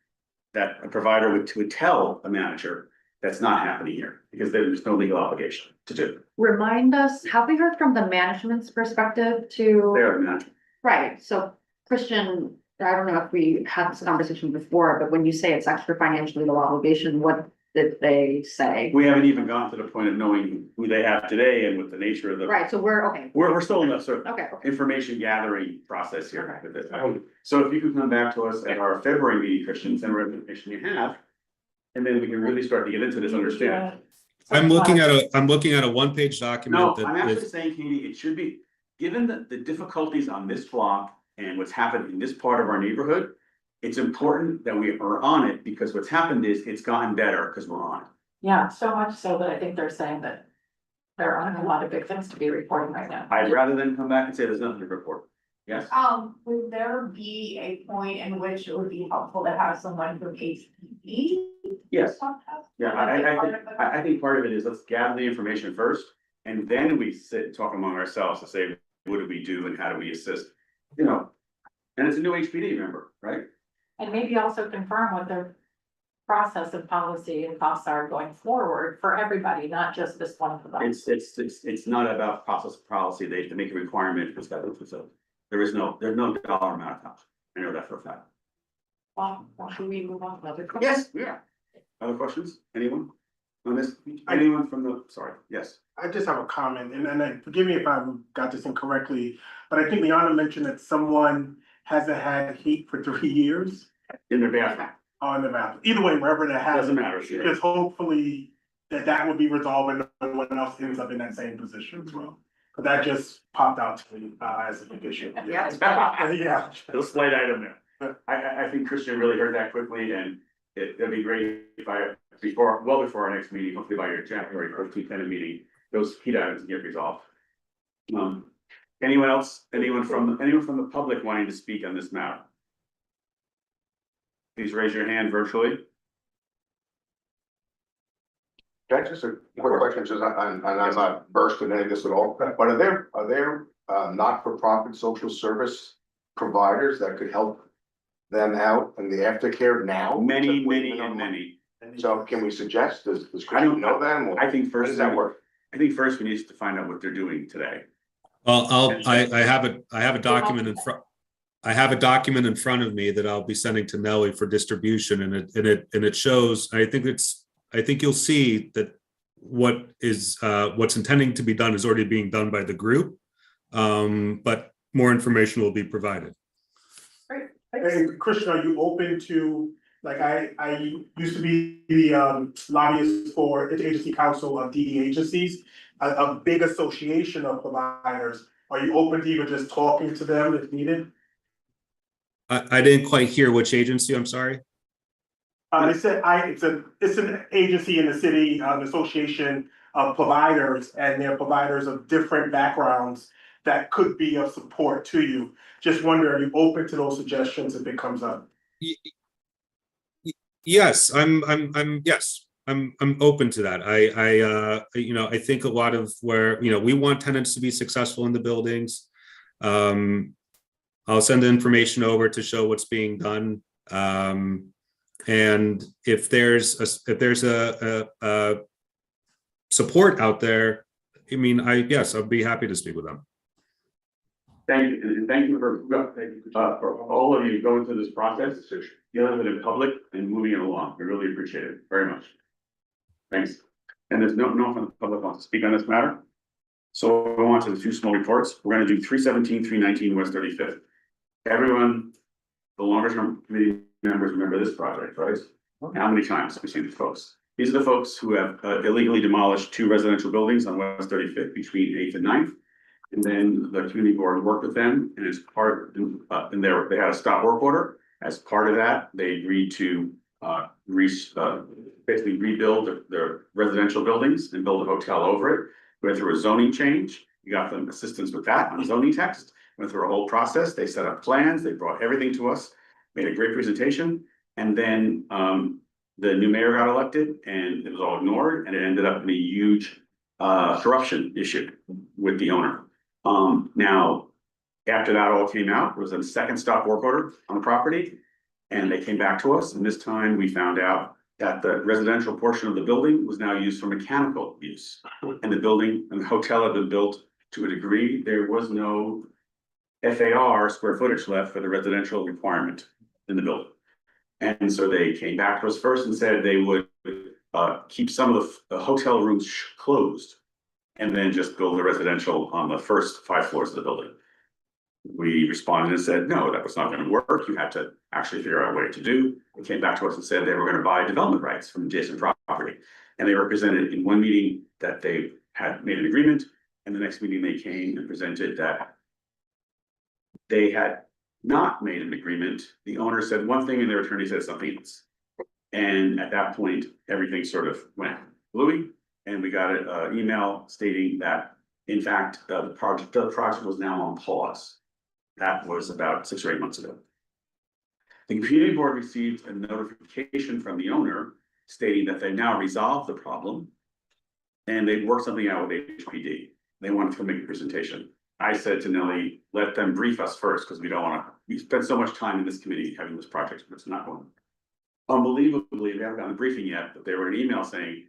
That a provider would tell a manager, that's not happening here, because there's no legal obligation to do. Remind us, have we heard from the management's perspective to? They are the manager. Right, so Christian, I don't know if we had this conversation before, but when you say it's extra financial legal obligation, what did they say? We haven't even gotten to the point of knowing who they have today and what the nature of the. Right, so we're, okay, We're still in the sort of okay, information gathering process here Okay. with this. So if you could come back to us at our February meeting, Christian, send whatever information you have. And then we can really start to get into this understanding. I'm looking at a one-page No, document I'm that actually is, saying, Katie, it should be, given the difficulties on this block and what's happened in this part of our neighborhood. It's important that we are on it, because what's happened is it's gotten better because we're on it. Yeah, so much so that I think they're saying that there aren't a lot of big things to be reporting right now. I'd rather than come back and say there's nothing to report. Yes? Would there be a point in which it would be helpful to have someone from HPP? Yes. talk to us? Yeah, I think part of it is, let's gather the information first, and then we sit and talk among ourselves to say, what do we do and how do we assist? You know, and it's a new HPD member, right? And maybe also confirm what their process and policy and costs are going forward for everybody, not just this one provider. It's not about process policy, they have to make a requirement for this facility. There's no dollar amount of cost, I know that for a fact. Well, should we move on to other? Yes, yeah. Other questions, anyone? On this, anyone from the, sorry, yes. I just have a comment, and then forgive me if I got this incorrectly, but I think Liana mentioned that someone hasn't had heat for 3 years In their bathroom, on the map. Either way, wherever that doesn't happens, matter, sure. because hopefully that will be resolved and no one else ends up in that same position as well. But that just popped out to me as a big issue. Yeah. Yeah. Little slight item there. I think Christian really heard that quickly, and it'd be great if well before our next meeting, hopefully by your January 14th kind of meeting, those heat items get resolved. Anyone else, anyone from the public wanting to speak on this matter? Please raise your hand virtually. Can I just a quick question, since I'm not versed in any of this at all, but are there not-for-profit social service providers that could help them out in the aftercare now? Many, To put many, them and on? many. So can we suggest, does I don't Christian know them? or I think How first. does that work? I think first we need to find out what they're doing today. Well, I have a document in front. I have a document in front of me that I'll be sending to Nellie for distribution, and it shows. I think you'll see that what's intending to be done is already being done by the group, but more information will be provided. Hey, Christian, are you open to, like, I used to be the lobbyist for the agency council of DD agencies, a big association of providers. Are you open to even just talking to them if needed? I didn't quite hear which agency, I'm sorry. They said it's an agency in the city, an association of providers, and they're providers of different backgrounds that could be of support to you. Just wonder, are you open to those suggestions if it comes up? Yes, I'm open to that. I think a lot of where, we want tenants to be successful in the buildings. I'll send the information over to show what's being done. And if there's a support out there, yes, I'd be happy to speak with them. Thank you, and thank you for all of you going through this process, dealing with it in public and moving it along. We really appreciate it very much. Thanks. And there's no one from the public wants to speak on this matter. So we'll go on to the two small reports. We're going to do 317, 319 West 35th. Everyone, the longer term committee members remember this project, right? How many times have we seen these folks? These are the folks who have illegally demolished 2 residential buildings on West 35th between 8th and 9th. And then the community board worked with them, and as part, and they had a stop work order. As part of that, they agreed to basically rebuild their residential buildings and build a hotel over it. Went through a zoning change. We got them assistance with that on zoning text. Went through a whole process. They set up plans. They brought everything to us, made a great presentation, and then the new mayor got elected, and it was all ignored, and it ended up in a huge corruption issue with the owner. Now, after that all came out, there was a second stop work order on the property, and they came back to us, and this time we found out that the residential portion of the building was now used for mechanical use. And the building and the hotel had been built to a degree. There was no FAR square footage left for the residential requirement in the building. And so they came back to us first and said they would keep some of the hotel rooms closed and then just build the residential on the first 5 floors of the building. We responded and said, no, that was not going to work. You had to actually figure out a way to do. They came back to us and said they were going to buy development rights from adjacent property. And they represented in one meeting that they had made an agreement. And the next meeting they came and presented that they had not made an agreement. The owner said one thing and their attorney said something else. And at that point, everything sort of went bluey. And we got an email stating that, in fact, the project was now on pause. That was about 6 or 8 months ago. The community board received a notification from the owner stating that they now resolved the problem and they'd worked something out with HPD. They wanted to make a presentation. I said to Nellie, let them brief us first, because we don't want to, we spent so much time in this committee having this project, but it's not going. Unbelievably, they haven't gotten a briefing yet, but they were an email saying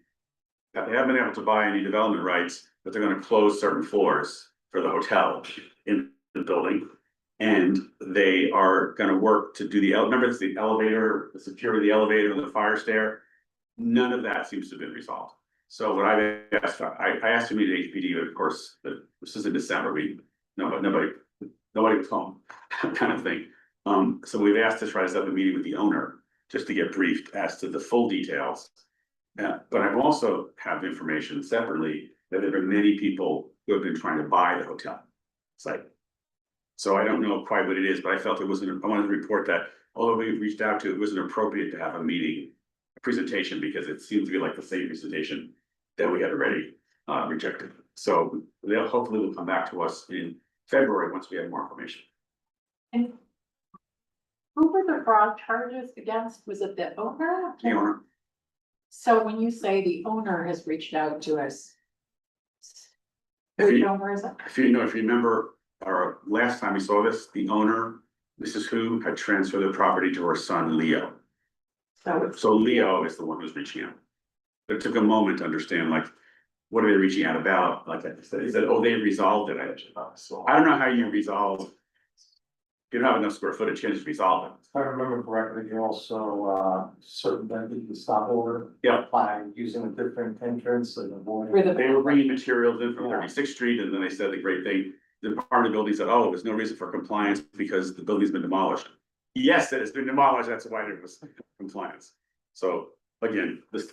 that they haven't been able to buy any development rights, but they're going to close certain floors for the hotel in the building. And they are going to work to do remember it's the elevator, the security of the elevator, and the fire stair. None of that seems to have been resolved. So what I asked, I asked to meet at HPD, but of course, this is in December. Nobody was home, kind of thing. So we've asked to try to set up a meeting with the owner just to get briefed as to the full details. But I've also have information separately that there are many people who have been trying to buy the hotel site. So I don't know quite what it is, but I felt I wanted to report that although we reached out to, it wasn't appropriate to have a meeting, a presentation, because it seems to be like the same presentation that we had already rejected. So they'll hopefully will come back to us in February once we have more information. And who were the fraud charges against? Was it the owner? The owner. So when you say the owner has reached out to us, If which you- owner is it? If you remember our last time we saw this, the owner, Mrs. Who, had transferred the property to her son Leo. So Leo is the one who's reaching out. But it took a moment to understand, like, what are they reaching out about? Like I said, he said, oh, they resolved it. I don't know how you resolve. You don't have enough square footage, you can just resolve it. If I remember correctly, you also circumvented the stop order. Yeah. By using a different entrance and avoiding. They were bringing materials in from 36th Street, and then they said the great thing, the part of the building said, oh, there's no reason for compliance because the building's been demolished. Yes, it has been demolished, that's why there was compliance. So again, this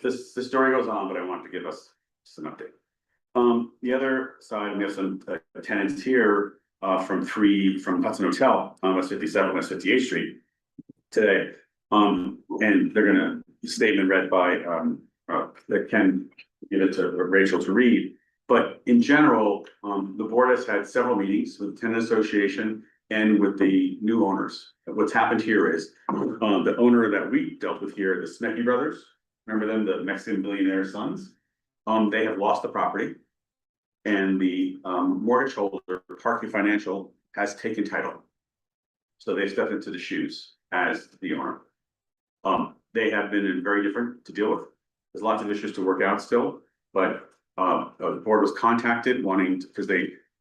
story goes on, but I wanted to give us just an update. The other side, we have some tenants here from Hudson Hotel on West 57, West 58th Street today. And they're gonna statement read by that can give it to Rachel to read. But in general, the board has had several meetings with the tenant association and with the new owners. What's happened here is the owner that we dealt with here, the Smecki brothers, remember them, the Mexican billionaire sons? They have lost the property. And the mortgage holder, Parkview Financial, has taken title. So they stepped into the shoes as the owner. They have been very different to deal with. There's lots of issues to work out still, but the board was contacted wanting to, because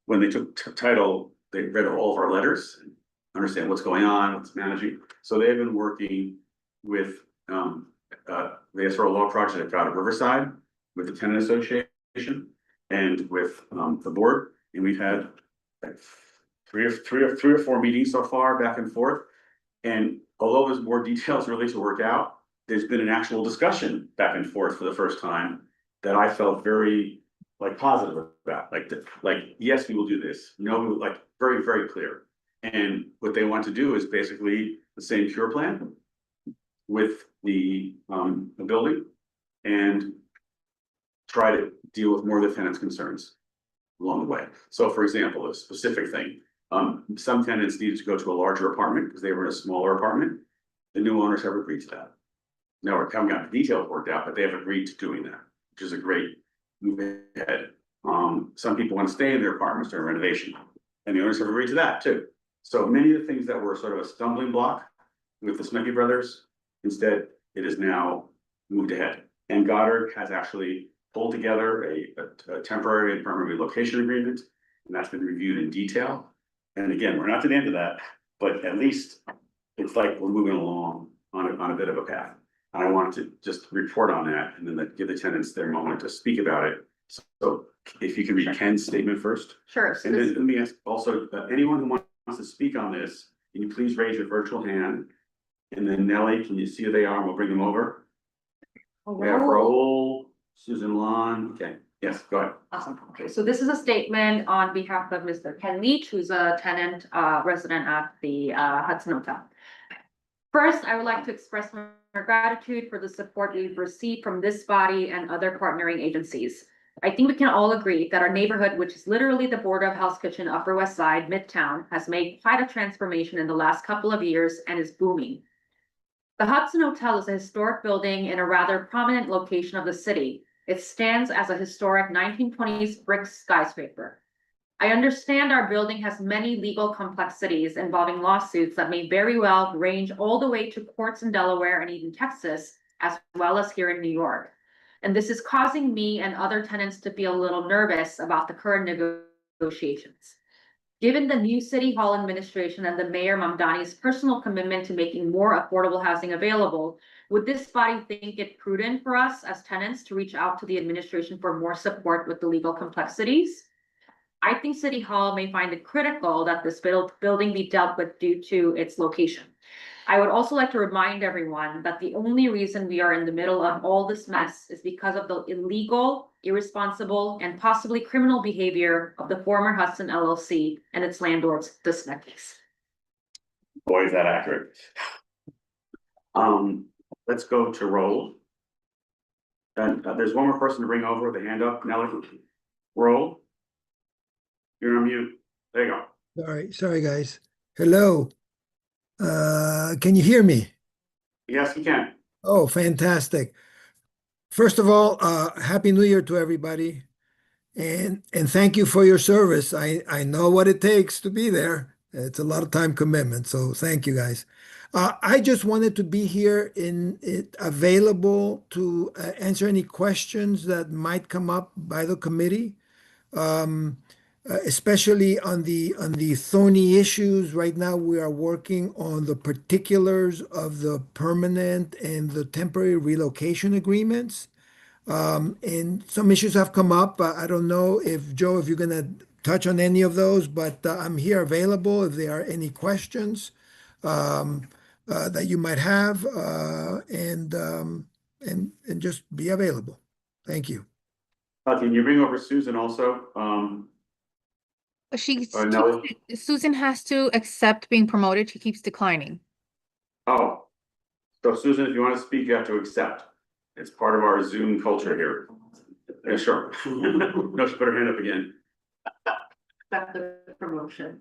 when they took title, they read all of our letters, and understand what's going on, what's managing. So they've been working with the SRO law project out of Riverside with the tenant association and with the board, and we've had like three or four meetings so far, back and forth. And although there's more details really to work out, there's been an actual discussion back and forth for the first time that I felt very positive about. Like yes, we will do this. No, like very, very clear. And what they want to do is basically the same cure plan with the building and try to deal with more of the tenants' concerns along the way. So for example, a specific thing, some tenants needed to go to a larger apartment because they were in a smaller apartment. The new owners have agreed to that. No, we haven't got the details worked out, but they have agreed to doing that, which is a great move ahead. Some people want to stay in their apartments during renovation, and the owners have agreed to that too. So many of the things that were sort of a stumbling block with the Smecki brothers, instead, it is now moved ahead. And Goddard has actually pulled together a temporary and permanent relocation agreement, and that's been reviewed in detail. And again, we're not to the end of that, but at least it's like we're moving along on a bit of a path. And I wanted to just report on that and then give the tenants their moment to speak about it. So if you can read Ken's statement first. Sure. So And then let me ask also, anyone who wants to speak on this, can you please raise your virtual hand? And then Nellie, can you see who they are? And we'll bring them over. We have Raul, Susan Lon. Okay, yes, go ahead. Awesome. Okay, so this is a statement on behalf of Mr. Ken Leach, who's a tenant, resident at the Hudson Hotel. First, I would like to express my gratitude for the support we've received from this body and other partnering agencies. I think we can all agree that our neighborhood, which is literally the border of Hell's Kitchen, Upper West Side, Midtown, has made quite a transformation in the last couple of years and is booming. The Hudson Hotel is a historic building in a rather prominent location of the city. It stands as a historic 1920s brick skyscraper. I understand our building has many legal complexities involving lawsuits that may very well range all the way to courts in Delaware and even Texas, as well as here in New York. And this is causing me and other tenants to feel a little nervous about the current negotiations. Given the new City Hall administration and the Mayor Mamdani's personal commitment to making more affordable housing available, would this body think it prudent for us as tenants to reach out to the administration for more support with the legal complexities? I think City Hall may find it critical that this building be dealt with due to its location. I would also like to remind everyone that the only reason we are in the middle of all this mess is because of the illegal, irresponsible, and possibly criminal behavior of the former Hudson LLC and its landlords, the Smeckis. Boy, is that accurate. Let's go to Roll. And there's one more person to bring over with a hand up. Nellie, Roll. You're on mute. There you go. Sorry, guys. Hello. Can you hear me? Yes, you can. Oh, fantastic. First of all, Happy New Year to everybody. And thank you for your service. I know what it takes to be there. It's a lot of time commitment. So thank you, guys. I just wanted to be here available to answer any questions that might come up by the committee, especially on the thorny issues. Right now, we are working on the particulars of the permanent and the temporary relocation agreements. And some issues have come up. I don't know if Joe, if you're gonna touch on any of those, but I'm here available if there are any questions that you might have, and just be available. Thank you. Can you bring over Susan also? Nelly? Susan has to accept being promoted. She keeps declining. Oh, so Susan, if you want to speak, you have to accept. It's part of our Zoom culture here. Yeah, sure. No, she put her hand up again. That's the promotion.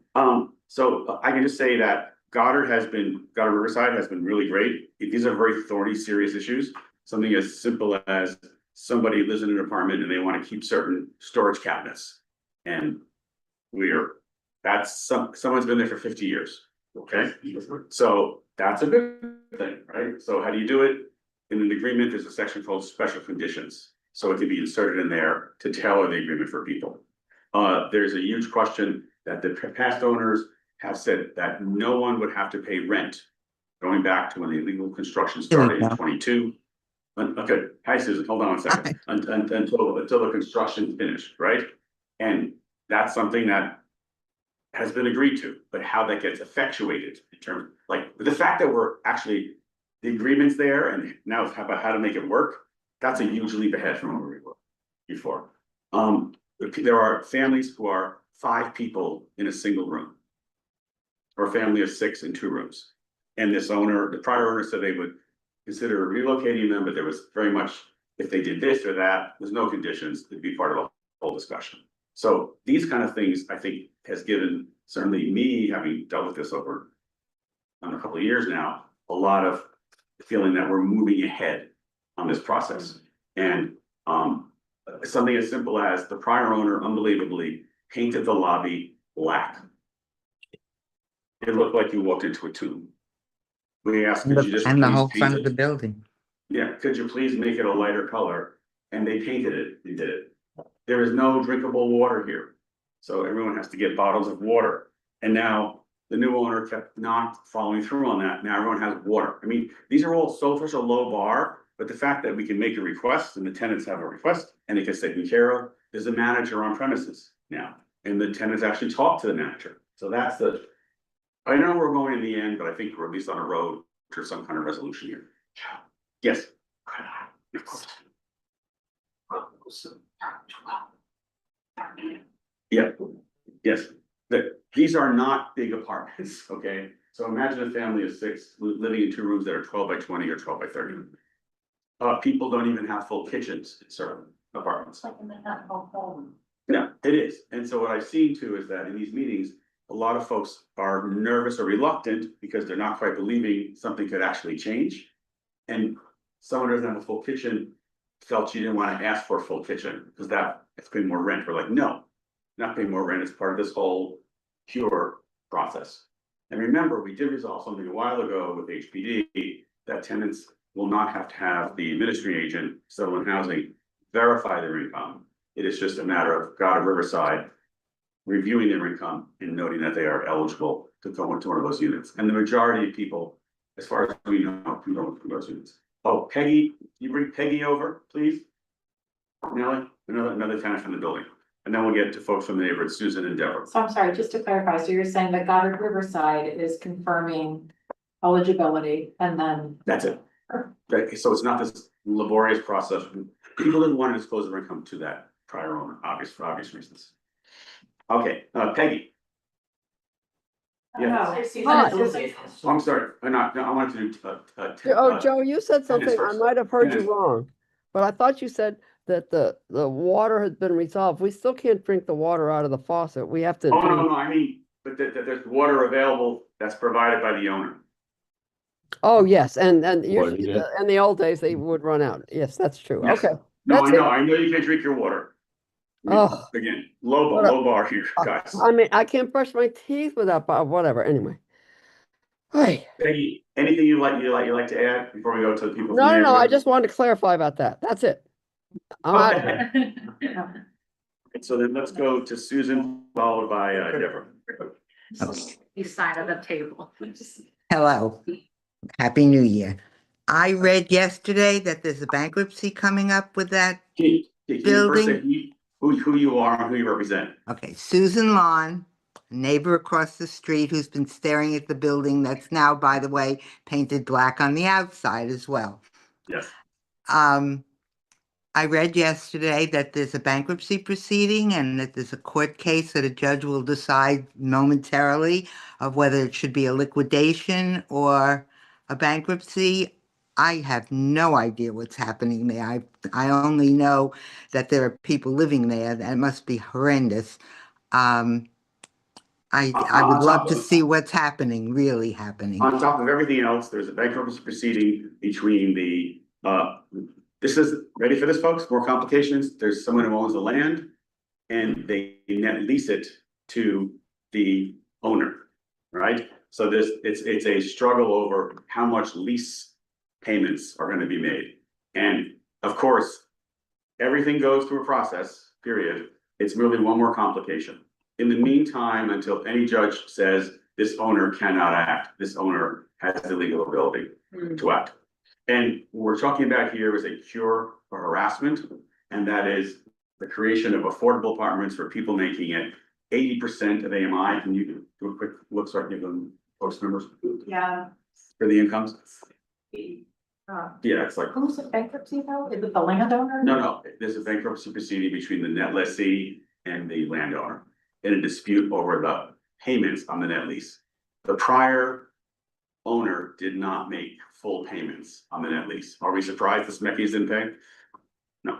So I can just say that Goddard Riverside has been really great. These are very thorny, serious issues. Something as simple as somebody lives in an apartment and they want to keep certain storage cabinets. And someone's been there for 50 years, okay? So that's a good thing, right? So how do you do it? In an agreement, there's a section called special conditions. So it can be inserted in there to tailor the agreement for people. There's a huge question that the past owners have said that no one would have to pay rent going back to when the illegal construction started in 22. Okay, hi Susan, hold on one second. Until the construction finished, right? And that's something that has been agreed to, but how that gets effectuated in terms, like the fact that we're actually, the agreement's there and now it's about how to make it work, that's a huge leap ahead from where we were before. There are families who are 5 people in a single room, or a family of 6 in 2 rooms. And the prior owner said they would consider relocating them, but there was very much, if they did this or that, there's no conditions, it'd be part of a whole discussion. So these kind of things, I think, has given certainly me, having dealt with this over a couple of years now, a lot of feeling that we're moving ahead on this process. And something as simple as the prior owner unbelievably painted the lobby black. It looked like you walked into a tomb. We asked, could you just And the please whole paint front it? of the building. Yeah, could you please make it a lighter color? And they painted it and did it. There is no drinkable water here. So everyone has to get bottles of water. And now the new owner kept not following through on that. Now everyone has water. I mean, these are all such a low bar, but the fact that we can make a request and the tenants have a request and it gets taken care of, there's a manager on premises now. And the tenants actually talk to the manager. So I know we're going in the end, but I think we're at least on a road to some kind of resolution here. Yes. Of course. Yeah, yes, these are not big apartments, okay? So imagine a family of 6 living in 2 rooms that are 12 by 20 or 12 by 30. People don't even have full kitchens in certain apartments. No, it is. And so what I've seen too is that in these meetings, a lot of folks are nervous or reluctant because they're not quite believing something could actually change. And someone who doesn't have a full kitchen felt she didn't want to ask for a full kitchen because it's paying more rent. We're like, no, not paying more rent. It's part of this whole cure process. And remember, we did resolve something a while ago with HPD that tenants will not have to have the administrative agent, Settlement Housing, verify their income. It is just a matter of Goddard Riverside reviewing their income and noting that they are eligible to go into one of those units. And the majority of people, as far as we know, can go into those units. Oh, Peggy, you bring Peggy over, please. Nelly, another tenant from the building. And then we'll get to folks from the neighborhood, Susan and Deborah. So I'm sorry, just to clarify, so you're saying that Goddard Riverside is confirming eligibility and then. That's it. Right, so it's not this laborious process. People didn't want to disclose their income to that prior owner, for obvious reasons. Okay, Peggy. Yeah. Oh, I'm sorry, I wanted to do. Joe, you said something, I might have heard you wrong, but I thought you said that the water has been resolved. We still can't drink the water out of the faucet. We have to. Oh, no, I mean, but there's water available that's provided by the owner. Oh, yes, and usually in the old days, they would run out. Yes, that's true. Yes. Okay. No, I know you can drink your water. Oh. Again, low bar here, guys. I mean, I can't brush my teeth without, whatever, anyway. Hey, Peggy, anything you'd like to add before we go to the people? no, from the no, no, I neighborhood? just wanted to clarify about that. That's it. I'm out of here. Okay. So then let's go to Susan, followed by Deborah. You sign at the table. Hello, Happy New Year. I read yesterday that there's a bankruptcy coming up with that. Can you first say Building. who you are and who you represent? Okay, Susan Lawn, neighbor across the street who's been staring at the building that's now, by the way, painted black on the outside as well. Yes. I read yesterday that there's a bankruptcy proceeding and that there's a court case that a judge will decide momentarily of whether it should be a liquidation or a bankruptcy. I have no idea what's happening there. I only know that there are people living there. That must be horrendous. I would love to see what's happening, really happening. On top of everything else, there's a bankruptcy proceeding between the, this is, ready for this, folks? More complications. There's someone who owns the land and they net lease it to the owner, right? So it's a struggle over how much lease payments are going to be made. And of course, everything goes through a process, period. It's merely one more complication. In the meantime, until any judge says this owner cannot act, this owner has the legal ability to act. And what we're talking about here is a cure for harassment, and that is the creation of affordable apartments for people making it 80% of AMI. Can you do a quick look, start giving post numbers? Yeah. For the incomes? Yeah, it's like, who's the bankruptcy though? Is it the landowner? no, there's a bankruptcy proceeding between the net lessee and the landowner in a dispute over the payments on the net lease. The prior owner did not make full payments on the net lease. Are we surprised the Smeckys didn't pay? No.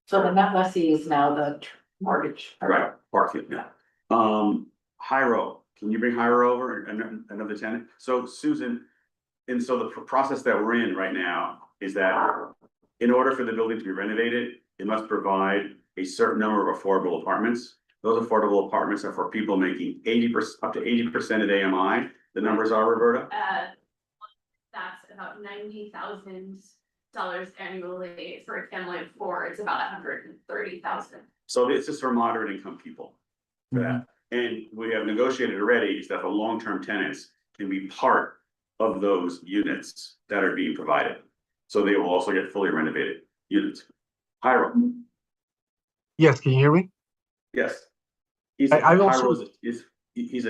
So the net lessee is now the mortgage. Right, Parkfield, yeah. Hyro, can you bring Hyro over, another tenant? So Susan, and so the process that we're in right now is that in order for the building to be renovated, it must provide a certain number of affordable apartments. Those affordable apartments are for people making 80%, up to 80% of AMI. The numbers are, Roberta? That's about $90,000 annually. For a family of four, it's about $130,000. So this is for moderate income people. For that. And we have negotiated already is that the long-term tenants can be part of those units that are being provided. So they will also get fully renovated units. Hiram. Yes, can you hear me? Yes. He's a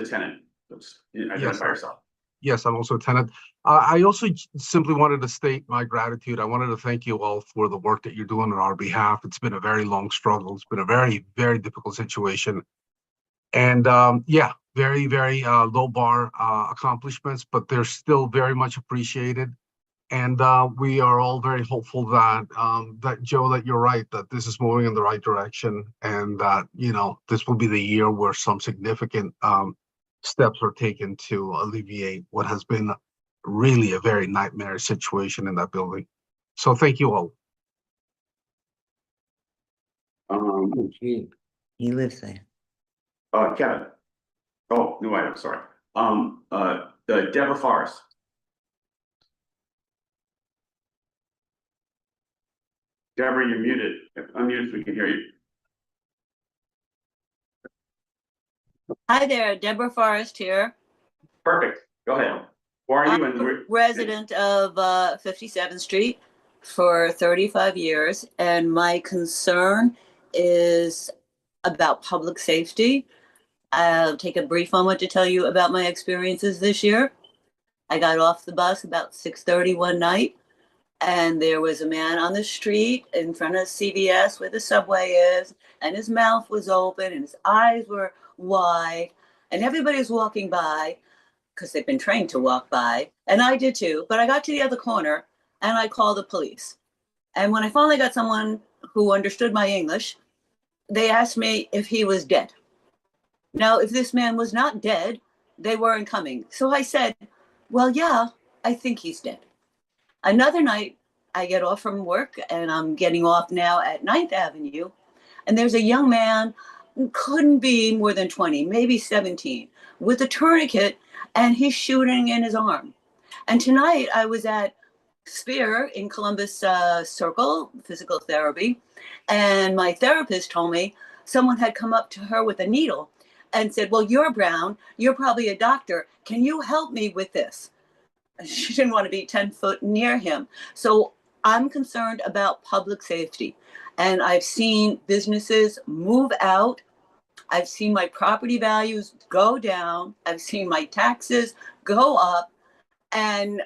tenant. Identify yourself. Yes, I'm also a tenant. I also simply wanted to state my gratitude. I wanted to thank you all for the work that you're doing on our behalf. It's been a very long struggle. It's been a very, very difficult situation. And very, very low bar accomplishments, but they're still very much appreciated. And we are all very hopeful that that Joe, that you're right, that this is moving in the right direction, and that this will be the year where some significant steps are taken to alleviate what has been really a very nightmare situation in that building. So thank you all. He lives there. Kevin. Oh, no, I'm sorry. Deborah Forrest. Deborah, you're muted. Unmute, we can hear you. Hi there, Deborah Forrest here. Perfect. Go ahead. Who are you? I'm a resident of 57th Street for 35 years, and my concern is about public safety. I'll take a brief moment to tell you about my experiences this year. I got off the bus about 6:30 one night, and there was a man on the street in front of CVS where the subway is, and his mouth was open and his eyes were wide, and everybody was walking by because they've been trained to walk by, and I did too. But I got to the other corner and I called the police. And when I finally got someone who understood my English, they asked me if he was dead. Now, if this man was not dead, they weren't coming. So I said, well, yeah, I think he's dead. Another night, I get off from work and I'm getting off now at 9th Avenue. And there's a young man couldn't be more than 20, maybe 17, with a tourniquet, and he's shooting in his arm. And tonight I was at Sphere in Columbus Circle, physical therapy, and my therapist told me someone had come up to her with a needle and said, well, you're brown, you're probably a doctor, can you help me with this? She didn't want to be 10 foot near him. So I'm concerned about public safety. And I've seen businesses move out. I've seen my property values go down. I've seen my taxes go up. And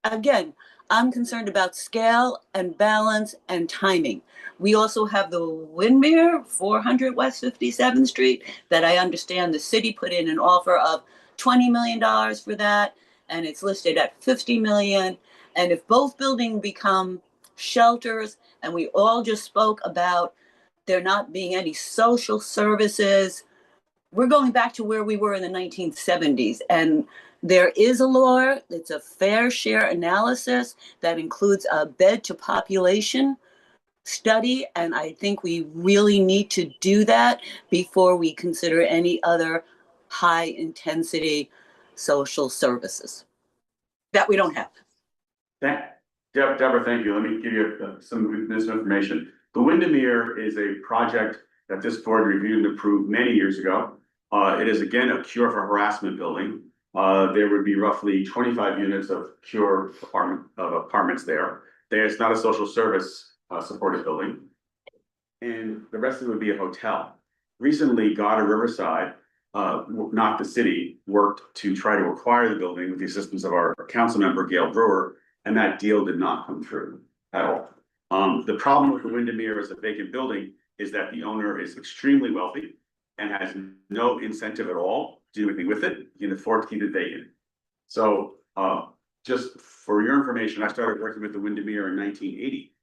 again, I'm concerned about scale and balance and timing. We also have the Windmere, 400 West 57th Street, that I understand the city put in an offer of $20 million for that, and it's listed at $50 million. And if both buildings become shelters, and we all just spoke about there not being any social services, we're going back to where we were in the 1970s. And there is a law, it's a fair share analysis that includes a bed to population study. And I think we really need to do that before we consider any other high intensity social services that we don't have. Deborah, thank you. Let me give you some information. The Windermere is a project that this board reviewed and approved many years ago. It is again a cure for harassment building. There would be roughly 25 units of cure apartments there. There's not a social service supported building, and the rest of it would be a hotel. Recently, Goddard Riverside, not the city, worked to try to acquire the building with the assistance of our council member Gail Brewer, and that deal did not come through at all. The problem with the Windermere as a vacant building is that the owner is extremely wealthy and has no incentive at all to do anything with it. He can afford to keep it vacant. So just for your information, I started working with the Windermere in 1980,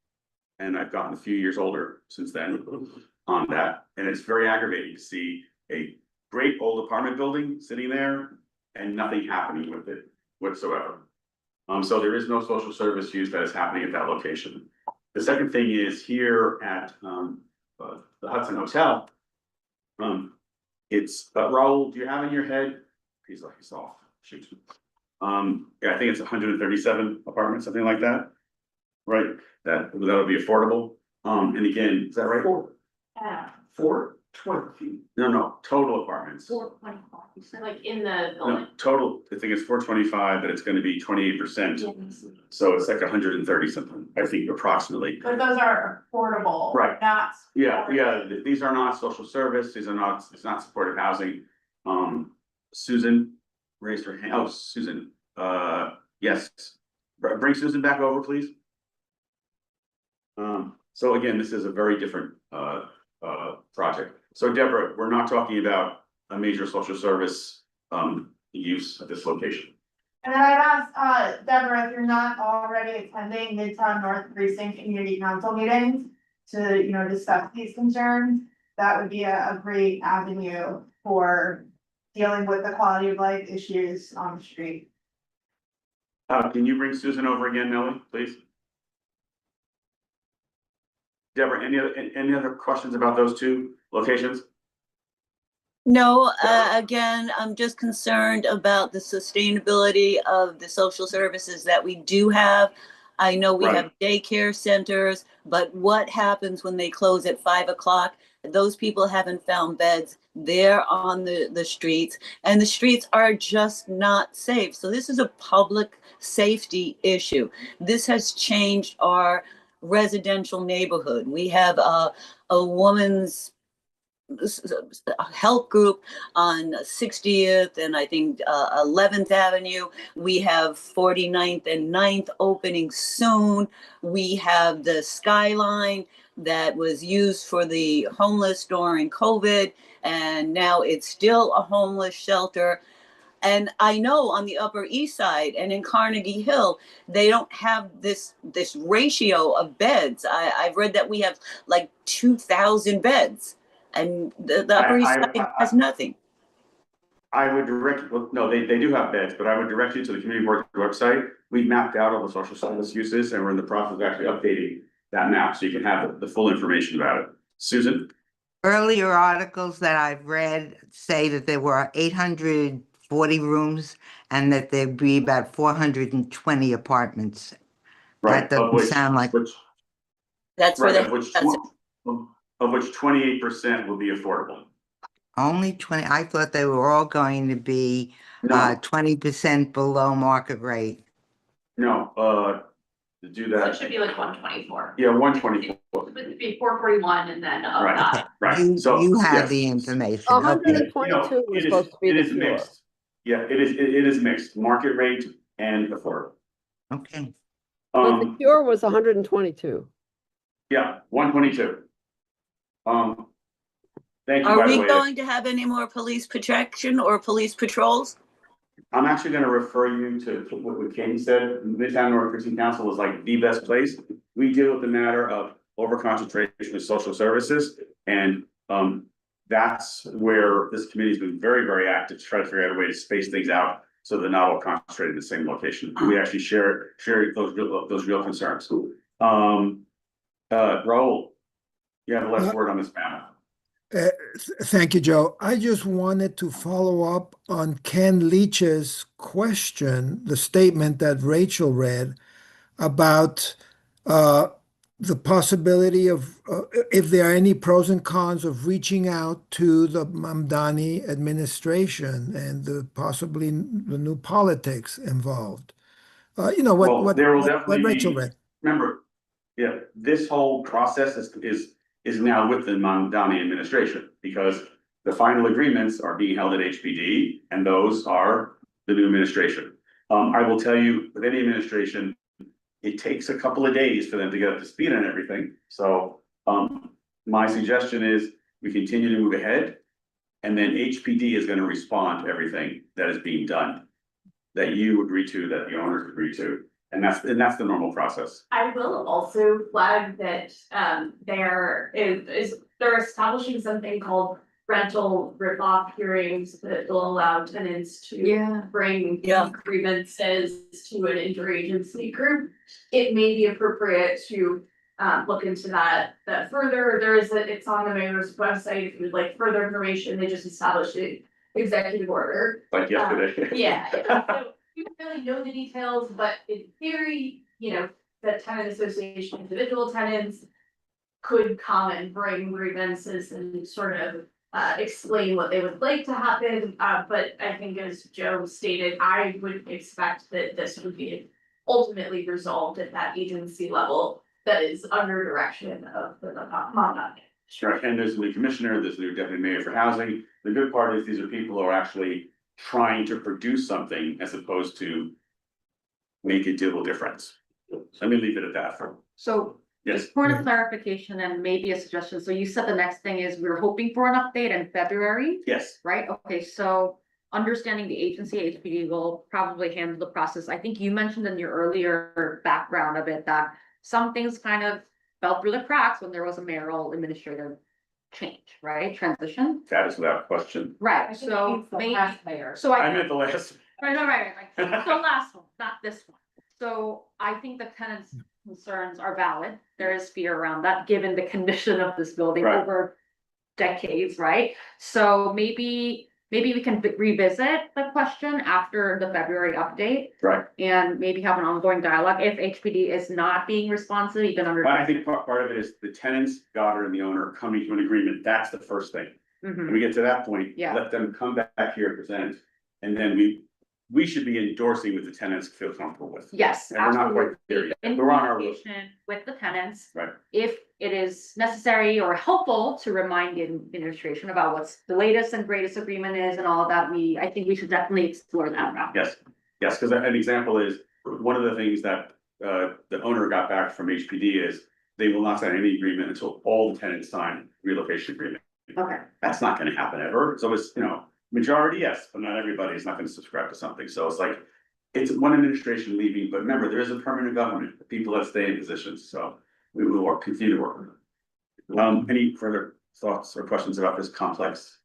and I've gotten a few years older since then on that. And it's very aggravating to see a great old apartment building sitting there and nothing happening with it whatsoever. So there is no social service use that is happening at that location. The second thing is here at the Hudson Hotel. It's Raul, do you have in your head? He's off. Shoot. Yeah, I think it's 137 apartments, something like that. Right, that'll be affordable. And again, is that right? 420. No, total apartments. 425. You said like in the No, building. total, I think it's 425, but it's gonna be 28%. So it's like 130 something, I think approximately. But those are affordable. Right. Not. Yeah, these are not social service, it's not supportive housing. Susan raised her hand. Oh, Susan, yes. Bring Susan back over, please. So again, this is a very different project. So Deborah, we're not talking about a major social service use at this location. And then I'd ask, Deborah, if you're not already attending Midtown North Precinct Community Council meetings to, discuss these concerns, that would be a great avenue for dealing with the quality of life issues on the street. Can you bring Susan over again, Nellie, please? Deborah, any other questions about those two locations? No, again, I'm just concerned about the sustainability of the social services that we do have. I know we have daycare centers, but what happens when they close at 5 o'clock? Those people haven't found beds. They're on the streets, and the streets are just not safe. So this is a public safety issue. This has changed our residential neighborhood. We have a woman's health group on 60th and I think 11th Avenue. We have 49th and 9th opening soon. We have the Skyline that was used for the homeless during COVID, and now it's still a homeless shelter. And I know on the Upper East Side and in Carnegie Hill, they don't have this ratio of beds. I've read that we have like 2,000 beds, and the Upper East Side has nothing. I would direct, well, no, they do have beds, but I would direct you to the community board website. We've mapped out all the social service uses, and we're in the process of actually updating that map so you can have the full information about it. Susan? Earlier articles that I've read say that there were 840 rooms and that there'd be about 420 apartments. Right, That of doesn't which, sound like That's where right, the of which, Hudson. of which 28% will be affordable. only 20. I thought they were all going to be No, 20% below market rate. no, to do So it that, should be like 124. yeah, 124, It would be 441 and then of right, that. right, so, You have yes. the information. Okay. 122 was supposed to be It the is cure. mixed. Yeah, it is mixed, market rate and affordable. Okay. But the cure was 122. Yeah, 122. Thank you, Are by the we way. going to have any more police protection or police patrols? I'm actually gonna refer you to what Katie said. Midtown North City Council is like the best place. We deal with the matter of overconcentration of social services. And that's where this committee's been very, very active to try to figure out a way to space things out so they're not all concentrated in the same location. We actually share those real concerns. Raul, you have the last word on this panel. Thank you, Joe. I just wanted to follow up on Ken Leach's question, the statement that Rachel read about the possibility of, if there are any pros and cons of reaching out to the Mamdani administration and possibly the new politics involved. You know, Well, there will what definitely Rachel be, read. remember, yeah, this whole process is now with the Mamdani administration because the final agreements are being held at HPD and those are the new administration. I will tell you, with any administration, it takes a couple of days for them to get up to speed on everything. So my suggestion is we continue to move ahead and then HPD is going to respond to everything that is being done that you agree to, that the owners agree to. And that's the normal process. I will also flag that they're establishing something called rental rip-off hearings that will allow tenants to bring grievances to an interagency group. It may be appropriate to look into that further. It's on the mayor's website. If you would like further information, they just established an executive order. Like yesterday. Yeah. So we don't really know the details, but in theory, the tenant association, individual tenants could come and bring grievances and sort of explain what they would like to happen. But I think as Joe stated, I would expect that this would be ultimately resolved at that agency level that is under direction of the Mamdani. Sure, and there's a new commissioner, there's a new deputy mayor for housing. The good part is these are people who are actually trying to produce something as opposed to make a deal difference. Let me leave it at that. So Yes. just point of clarification and maybe a suggestion. So you said the next thing is we're hoping for an update in February, Yes, right? Okay, so understanding the agency, HPD will probably handle the process. I think you mentioned in your earlier background of it that some things kind of fell through the cracks when there was a mayoral administrative change, right? Transition. that is without question. Right, so maybe, so I meant the last. right. The last one, not this one. So I think the tenants' concerns are valid. There is fear around that, given the condition of this building Right. over decades, right? So maybe we can revisit the question after the February update. Right. And maybe have an ongoing dialogue if HPD is not being responsive, even under. But I think part of it is the tenants, daughter and the owner coming to an agreement. That's the first thing. Mhm. When we get to that point, Yeah. let them come back here and present. And then we should be endorsing with the tenants feel comfortable with. Yes, And we're not quite there absolutely. yet. In We're on our road. communication with the tenants. Right. If it is necessary or helpful to remind the administration about what's the latest and greatest agreement is and all of that, I think we should definitely explore that route. Yes, because an example is, one of the things that the owner got back from HPD is they will not sign any agreement until all the tenants sign relocation agreement. Okay. That's not gonna happen ever. So it's, majority, yes, but not everybody is not gonna subscribe to something. So it's like, it's one administration leaving, but remember, there is a permanent government, the people that stay in positions, so we will continue to work with them. Any further thoughts or questions about this complex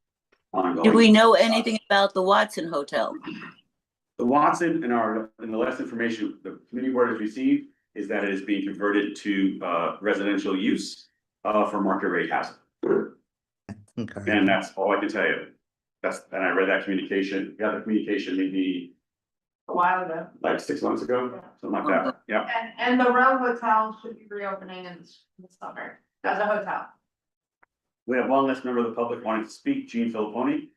ongoing? Do we know anything about the Watson Hotel? The Watson in the last information the committee board has received is that it is being converted to residential use for market rate housing. Okay. And that's all I can tell you. And I read that communication, got the communication maybe A while ago. like 6 months ago, something like that. Yeah. And the Row Hotel should be reopening in the summer as a hotel. We have one last member of the public wanting to speak, Gene Filipponi.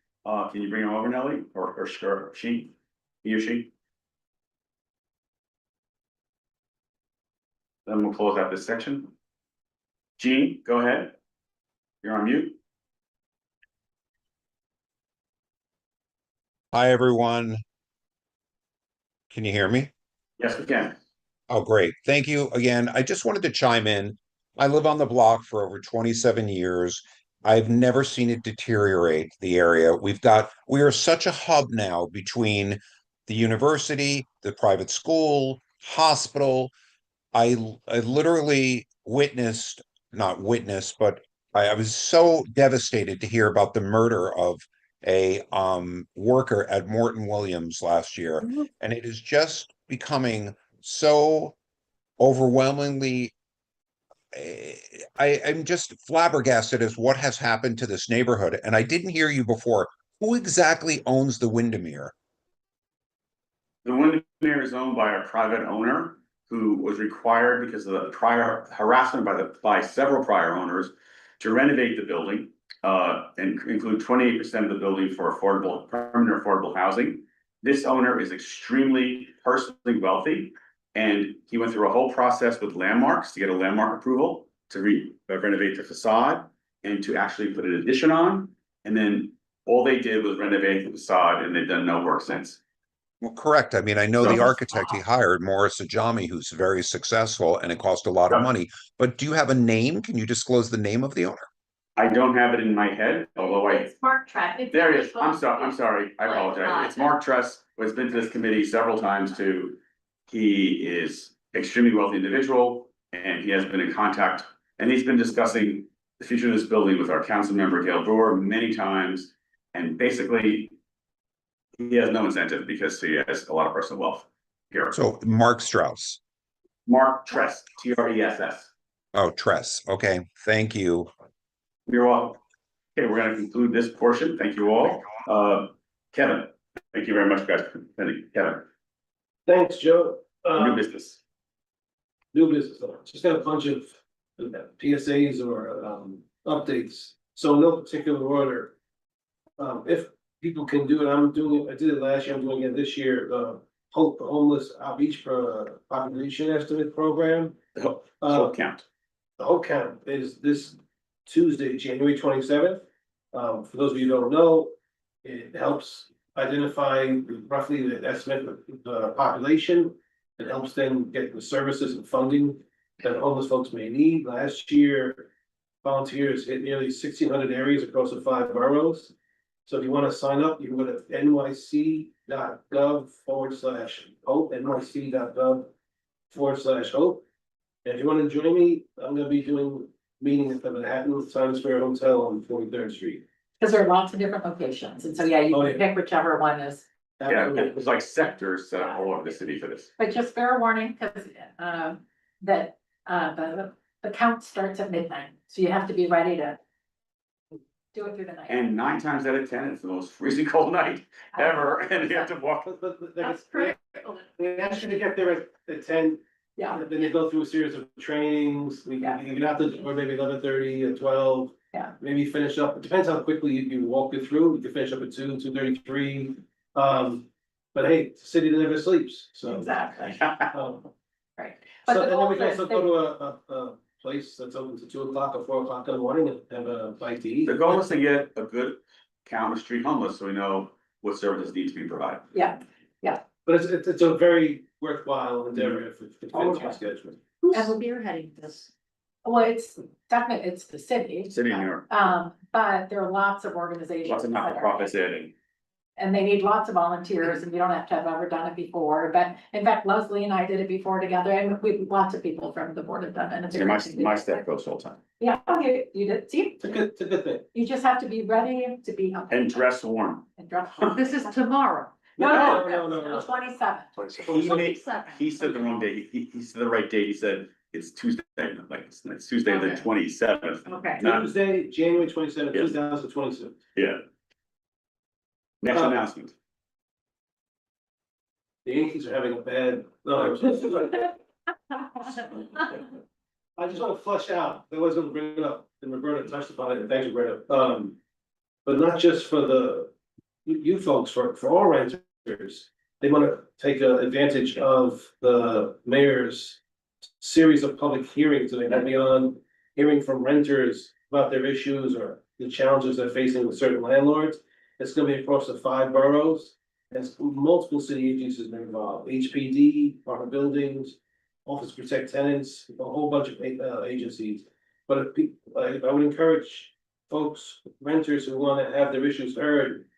Can you bring him over, Nellie, or sure, she, he or she? Then we'll close out this section. Gene, go ahead. You're on mute. Hi, everyone. Can you hear me? Yes, we can. Oh, great. Thank you again. I just wanted to chime in. I live on the block for over 27 years. I've never seen it deteriorate, the area. We are such a hub now between the university, the private school, hospital. I literally not witnessed, but I was so devastated to hear about the murder of a worker at Morton Williams last year. And it is just becoming so overwhelmingly I'm just flabbergasted as what has happened to this neighborhood. And I didn't hear you before. Who exactly owns the Windermere? The Windermere is owned by a private owner who was required because of the prior harassment by several prior owners to renovate the building and include 28% of the building for permanent affordable housing. This owner is extremely personally wealthy, and he went through a whole process with landmarks to get a landmark approval to renovate the facade and to actually put an addition on. And then all they did was renovate the facade, and they've done no work since. Well, correct. I mean, I know the architect he hired, Morris Ajami, who's very successful, and it cost a lot of money. But do you have a name? Can you disclose the name of the owner? I don't have it in my head, although It's Mark Trent. there he is. I'm sorry. I apologize. It's Mark Tress, who has been to this committee several times too. He is extremely wealthy individual, and he has been in contact, and he's been discussing the future of this building with our council member, Gail Brewer, many times. And basically, he has no incentive because he has a lot of personal wealth here. So Mark Strauss. Mark Tress, Tress. Oh, Tress. Okay. Thank you. You're welcome. Okay, we're gonna conclude this portion. Thank you all. Kevin, thank you very much, guys, for attending. Kevin, Thanks, Joe. new business. New business. Just got a bunch of PSAs or updates. So in no particular order. If people can do it, I'm doing it. I did it last year. I'm doing it this year. Hope Homeless Outreach Population Estimate Program. The whole count. The whole count is this Tuesday, January 27th. For those of you who don't know, it helps identify roughly the estimate of the population. It helps them get the services and funding that homeless folks may need. Last year, volunteers hit nearly 1,600 areas across the 5 boroughs. So if you want to sign up, you can go to nyc.gov/hope, nyc.gov/hope. And if you want to join me, I'm going to be doing meeting at the Manhattan Times Square Hotel on 43rd Street. Because there are lots of different locations, and so, yeah, you can pick whichever one is. Yeah, there's like sectors all over the city for this. But just fair warning, because the count starts at midnight, so you have to be ready to do it through the night. And 9 times out of 10, it's the most freezing cold night ever, and you have to walk. That's correct. They ask you to get there at 10. Yeah. Then you go through a series of trainings. You can get out the door maybe 11:30 or 12. Yeah. Maybe finish up. It depends how quickly you walk it through. You can finish up at 2:33. But hey, it's a city that never sleeps. So exactly. Right. So and then we can also go to a place that's open to 2 o'clock or 4 o'clock in the morning and have a bite to eat. The goal is to get a good count of street homeless, so we know what services need to be provided. Yeah, yeah. But it's a very worthwhile endeavor if it fits your schedule. And we'll be heading this. Well, it's definitely, it's the city. City of New York. But there are lots of organizations. Lots of that are- not-for-profits in. And they need lots of volunteers, and you don't have to have ever done it before, but in fact, Leslie and I did it before together, and lots of people from the board have done it. Yeah, my staff goes full time. Yeah, okay, you did, see? It's a good thing. You just have to be ready to be. And dress warm. And dress. This is tomorrow. No. 27th. He said the wrong date. He said the right date. He said it's Tuesday, like it's Tuesday, the Okay. 27th. Okay. Tuesday, January 27th, Yes. 2026. Yeah. Next Uh, announcement. The Yankees are having a bad, no, I just want to flush out, I was gonna bring it up, and Roberta touched upon it, and thanks, Roberta. But not just for the, you folks, for all renters, they want to take advantage of the mayor's series of public hearings that they had me on, hearing from renters about their issues or the challenges they're facing with certain landlords. It's gonna be across the 5 boroughs, as multiple city agencies are involved, HPD, Department of Buildings, Office to Protect Tenants, a whole bunch of agencies. But I would encourage folks, renters who want to have their issues heard,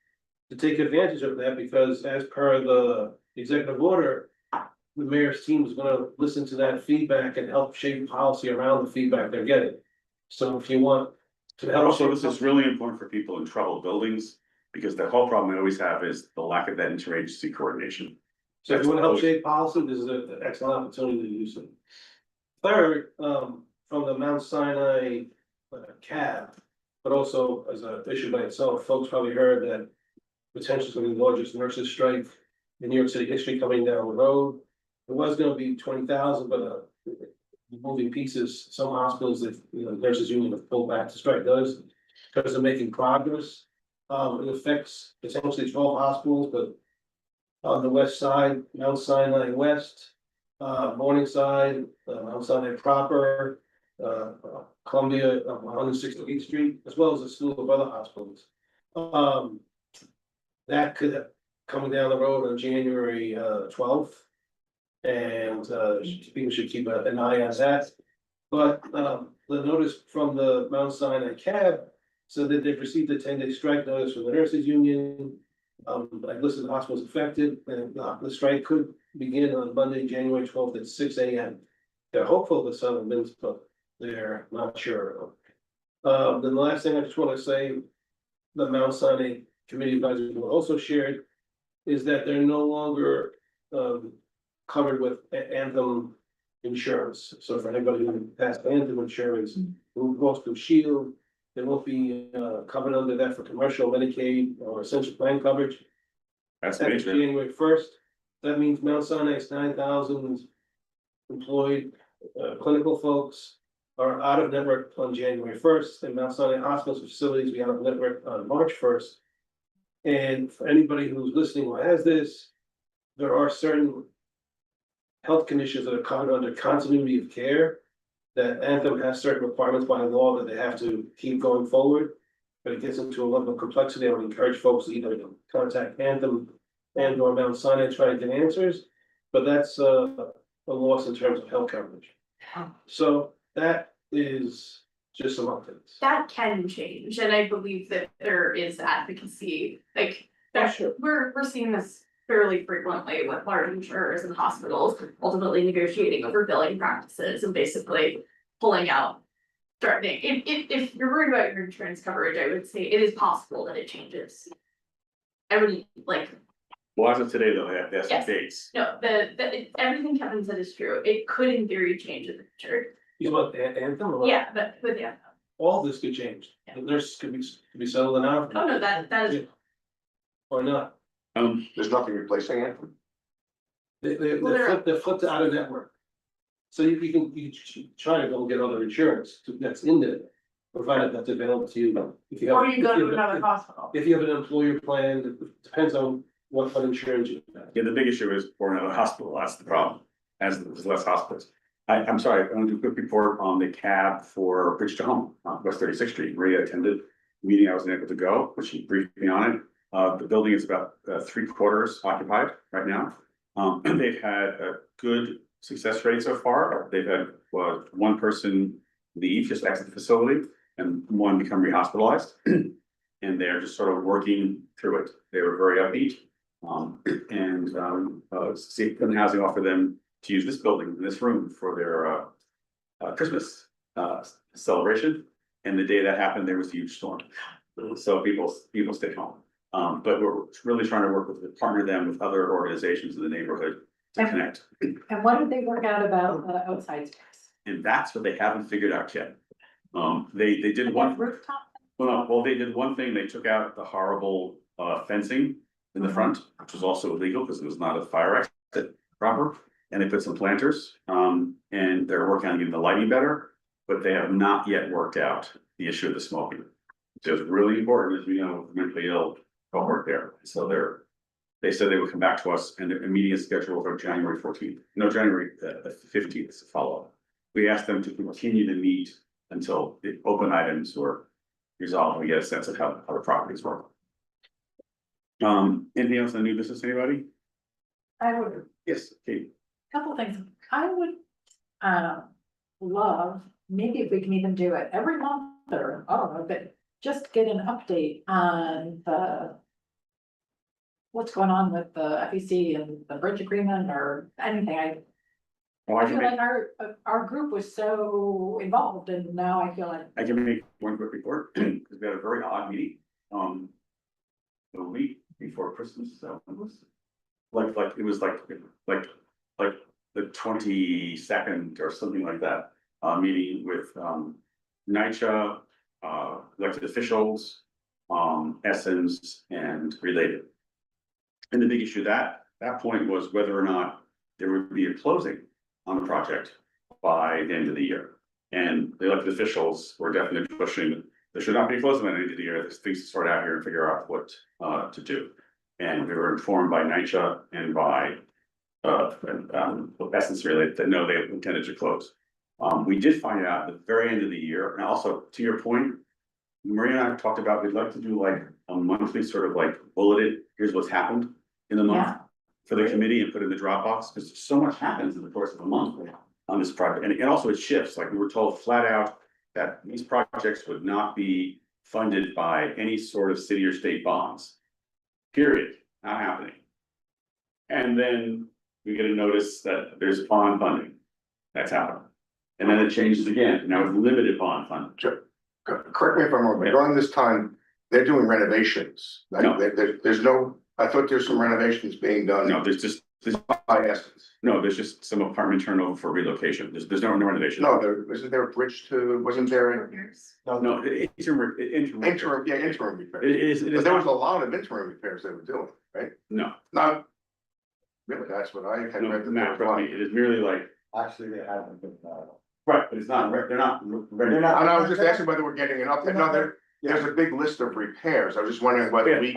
to take advantage of that, because as per the executive order, the mayor's team is gonna listen to that feedback and help shape policy around the feedback they're getting. So if you want to help. Also, shape this is really important for people in troubled buildings, because the whole problem I always have is the lack of that interagency coordination. So if you want to help shape policy, this is an excellent opportunity to use it. Third, from the Mount Sinai cab, but also as an issue by itself, folks probably heard that potentially going to be the largest nurses strike in New York City history coming down the road. It was going to be 20,000, but moving pieces, some hospitals that, nurses union have pulled back to strike those because they're making progress. It affects potentially 12 hospitals, but on the west side, Mount Sinai West, Morningside, Mount Sinai proper, Columbia, 168th Street, as well as a slew of other hospitals. That could coming down the road on January 12th. And people should keep an eye on that. But the notice from the Mount Sinai cab said that they've received a 10-day strike notice from the nurses union. I've listed the hospitals affected, and the strike could begin on Monday, January 12th at 6 a.m. They're hopeful the settlements, but they're not sure. Then the last thing I just want to say, the Mount Sinai Committee Advisory Board also shared, is that they're no longer covered with Anthem insurance. So for anybody who has Anthem insurance, who goes through Shield, they won't be covered under that for commercial Medicaid or essential plan coverage. That's After major. January 1st, that means Mount Sinai's 9,000 employed clinical folks are out of network on January 1st, and Mount Sinai hospitals facilities be out of network on March 1st. And for anybody who's listening who has this, there are certain health conditions that are covered under continuity of care, that Anthem has certain requirements by law that they have to keep going forward. But it gets into a level of complexity. I would encourage folks to either contact Anthem and or Mount Sinai and try to get answers. But that's a loss in terms of health coverage. So that is just some updates. That can change, and I believe that there is advocacy, like, Sure. we're seeing this fairly frequently with large insurers and hospitals ultimately negotiating over billing practices and basically pulling out. Starting, if you're worried about your insurance coverage, I would say it is possible that it changes. I would like. Well, as of today, though, they have some Yes. dates. No, everything Kevin said is true. It could in theory change in the future. You want Anthem or what? Yeah, but yeah. All this could change. The nurses could be settled in out. Oh, no, that is. Or not. There's nothing replacing it. They're flipped out of network. So you can try to go get other insurance that's in there, provided that's available to you. If you have. Or you go to another hospital. If you have an employer plan, it depends on what insurance you have. Yeah, the big issue is for another hospital, that's the problem, as there's less hospitals. I'm sorry, I'm gonna do a quick report on the cab for Bridge to Home on West 36th Street. Maria attended the meeting, I wasn't able to go, but she briefed me on it. The building is about 3/4 occupied right now. They've had a good success rate so far. They've had one person leave, just exit the facility, and one become rehospitalized. And they're just sort of working through it. They were very upbeat. Cleveland Housing offered them to use this building, this room for their Christmas celebration. And the day that happened, there was a huge storm. So people stayed home. But we're really trying to work with, partner them with other organizations in the neighborhood to connect. And what did they work out about outside space? and that's what they haven't figured out yet. They did one. Rooftop. Well, they did one thing, they took out the horrible fencing in the front, which was also illegal because it was not a fire exit proper. And they put some planters, and they're working on getting the lighting better, but they have not yet worked out the issue of the smoking. So it's really important, as we know, mentally ill cohort there. So they said they would come back to us, and a meeting is scheduled for January 14th. No, January 15th is a follow-up. We asked them to continue to meet until the open items were resolved, and we get a sense of how the properties work. Anything else on new business, anybody? I would, Yes, Kate. couple things, I would, love, maybe if we can even do it every month, or, I don't know, but just get an update on what's going on with the FEC and the bridge agreement or anything. I feel like our group was so involved, and now I feel like. I can make one quick report, because we had a very odd meeting, a week before Christmas, so it was it was like the 22nd or something like that, meeting with, NYCHA, elected officials, Essence and related. And the big issue that point was whether or not there would be a closing on the project by the end of the year. And the elected officials were definitely pushing, there should not be a closing by the end of the year, there's things to sort out here and figure out what to do. And we were informed by NYCHA and by Essence related that no, they intended to close. We did find out at the very end of the year, and also to your point, Maria and I talked about, we'd like to do like a monthly sort of like bulleted, here's what's happened in the month for the committee, and put in the Dropbox, because so much happens in the course of a month on this project. And also it shifts, like we were told flat out that these projects would not be funded by any sort of city or state bonds. Period, not happening. And then we get a notice that there's bond funding. That's happening. And then it changes again. Now it's limited bond funding. Sure. Correct me if I'm wrong, but during this time, they're doing renovations. Like, No. There's no, I thought there's some renovations being done. No, there's By Essence. no, there's just some apartment turnover for relocation. There's no renovation. No, isn't there a bridge to, wasn't there? No, interim. Interim repairs. It is But there was a lot of interim repairs they were doing, right? No, Not, really, that's what I had no, read. Matt, trust me, it is merely like, Actually, they haven't been, right, but it's not, they're not. They're not- And I was just asking whether we're getting an update. No, there's a big list of repairs. I was just wondering whether we.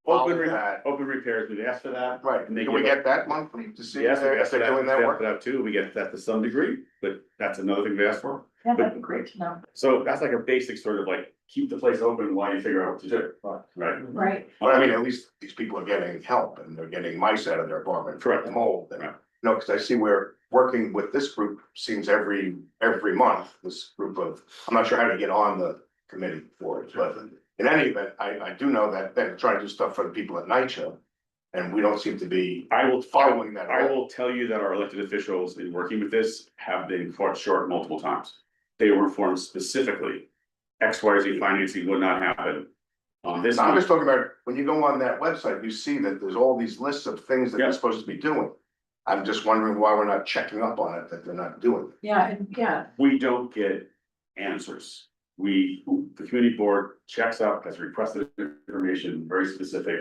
Open that. repairs, we've asked for that. Right, And they can we give us- get that monthly to see Yes, if we they're asked for that, doing that work? that too, we get that to some degree, but that's another thing we asked for. Yeah, that'd be great to know. So that's like a basic sort of like, keep the place open while you figure out what to do, right? Right. But I mean, at least these people are getting help and they're getting mice out of their apartment. Correct. Mold and, Right. no, because I see where working with this group seems every month, this group of, I'm not sure how to get on the committee for it, but in any event, I do know that they're trying to do stuff for the people at NYCHA. And we don't seem to be following that. I will tell you that our elected officials in working with this have been caught short multiple times. They were informed specifically, XYZ financing would not happen. This. No, I'm just talking about, when you go on that website, you see that there's all these lists of things that they're supposed to be doing. I'm just wondering why we're not checking up on it, that they're not doing. Yeah, and yeah, We don't get answers. The community board checks up, has requested information, very specific.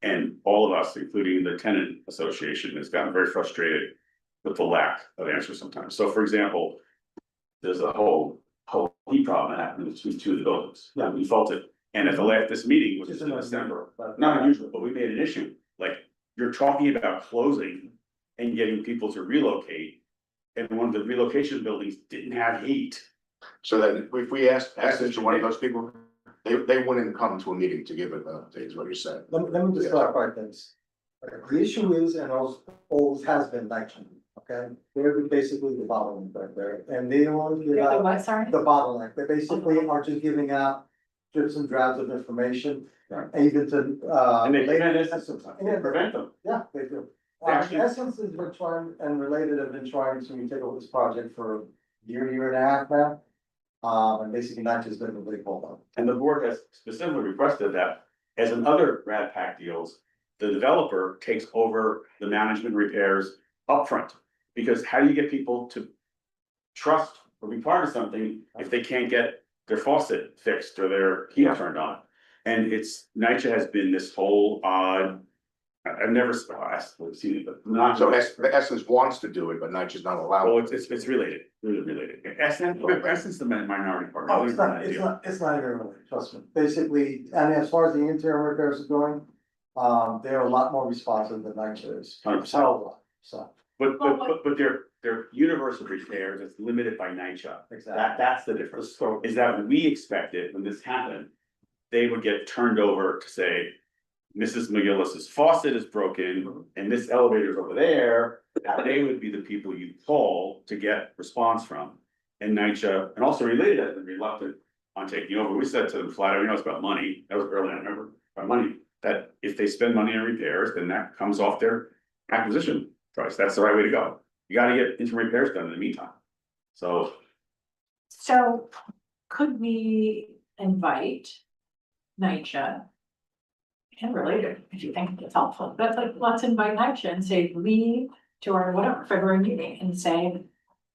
And all of us, including the tenant association, has gotten very frustrated with the lack of answers sometimes. So for example, there's a whole heat problem that happened between two of the buildings. Yeah, we faulted. And at this meeting, which is in December, not unusual, but we made an issue. Like, you're talking about closing and getting people to relocate. And one of the relocation buildings didn't have heat. So that if we asked to one of those people, they wouldn't come to a meeting to give it an update, is what you're saying. let me just clarify things. The issue is, and always has been NYCHA, okay? They're basically the bottleneck right there, and they don't give the out what, sorry? the bottleneck. They basically are just giving out drips and drabs of information, Right. even to, And they related- prevent this sometimes, they prevent them. Yeah, they do. They actually- Essence has been trying, and Related have been trying to take over this project for a year and a half now. And basically NYCHA's been really pulled up. And the board has specifically requested that, as in other Rad Pack deals, the developer takes over the management repairs upfront. Because how do you get people to trust or be part of something if they can't get their faucet fixed or their heat turned on. And NYCHA has been this whole odd, I've never seen it, but not. So the Essence wants to do it, but NYCHA's not allowed. Well, it's related, really related. Essence the minority partner. Oh, it's not even related, trust me. Basically, and as far as the interior repairs are going, they're a lot more responsive than NYCHA is. 100%. So. But their universe of repairs is limited by NYCHA. Exactly. That's the difference, is that when we expected, when this happened, they would get turned over to say, Mrs. McGillis's faucet is broken and this elevator's over there, they would be the people you call to get response from. And NYCHA, and also related, has been reluctant on taking over. We said to them flat out, it's about money. That was early, I remember, about money, that if they spend money on repairs, then that comes off their acquisition price. That's the right way to go. You gotta get interim repairs done in the meantime. So could we invite NYCHA and related, if you think it's helpful, but like, let's invite NYCHA and say, leave to our whatever February meeting and say,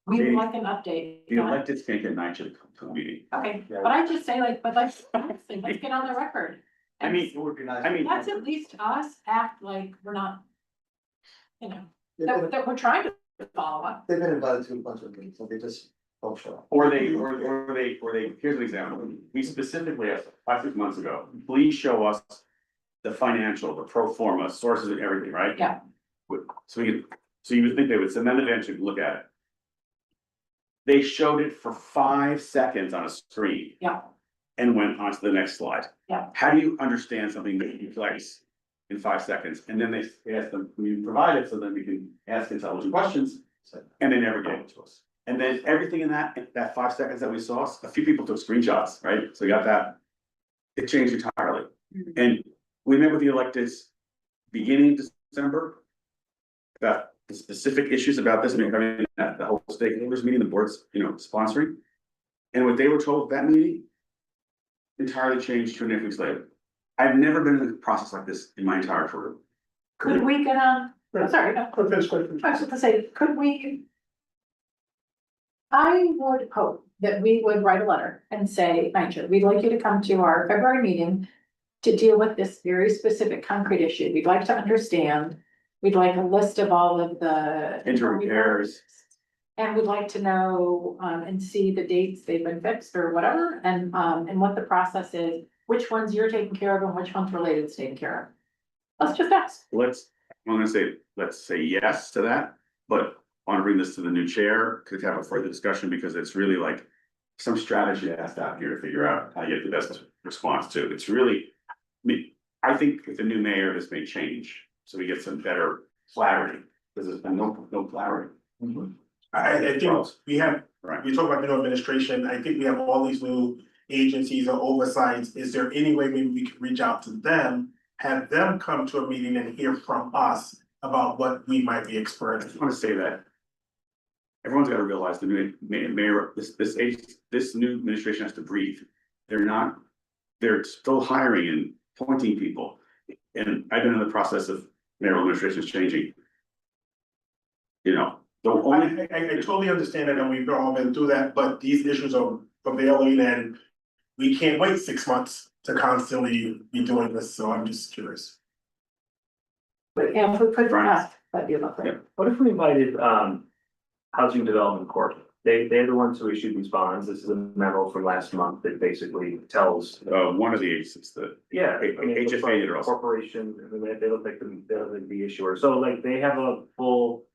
we would like an update. the electeds can't get NYCHA to come to a meeting. Okay, but I just say like, but let's get on the record. I mean, It would be nice. Let's at least us act like we're not, that we're trying to follow up. They've been invited to a bunch of meetings, so they just don't show up. Or they, here's an example, we specifically asked 5-6 months ago, please show us the financial, the pro forma sources and everything, right? Yeah. So you would think they would send them eventually to look at it. They showed it for 5 seconds on a screen. Yeah. And went on to the next slide. Yeah. How do you understand something that you place in 5 seconds? And then they ask them, can you provide it so then we can ask intelligent questions? And they never gave it to us. And then everything in that 5 seconds that we saw, a few people took screenshots, right? So we got that. It changed entirely. And we met with the electeds beginning of December about the specific issues about this, having the whole stakeholders meeting, the board's, sponsoring. And what they were told at that meeting entirely changed 2.5 weeks later. I've never been in a process like this in my entire career. Could we get on, sorry, I was just to say, could we? I would hope that we would write a letter and say, NYCHA, we'd like you to come to our February meeting to deal with this very specific concrete issue. We'd like to understand. We'd like a list of all of the interim repairs. And we'd like to know, and see the dates they've been fixed or whatever, and what the process is, which ones you're taking care of and which ones related is taken care of. Let's just ask. Let's say yes to that, but I want to bring this to the new chair to have a further discussion because it's really like some strategy that's out here to figure out how you get the best response to. It's really, I think with the new mayor, this may change, so we get some better clarity, because there's been no clarity. I think we have, Right. we talk about the new administration, I think we have all these new agencies or oversights. Is there any way maybe we could reach out to them, have them come to a meeting and hear from us about what we might be I experiencing? just want to say that everyone's got to realize the new mayor, this new administration has to breathe. They're still hiring and appointing people. And I've been in the process of mayoral administrations changing. I totally understand it, and we've all been through that, but these issues are prevailing and we can't wait 6 months to constantly be doing this, so I'm just curious. But yeah, if we could ask, that'd be lovely. What if we invited Housing Development Corp? They're the ones who issued these bonds. This is a memo from last month that basically tells. One of the agencies, HFA corporation, they look like the issuer. So like they have a full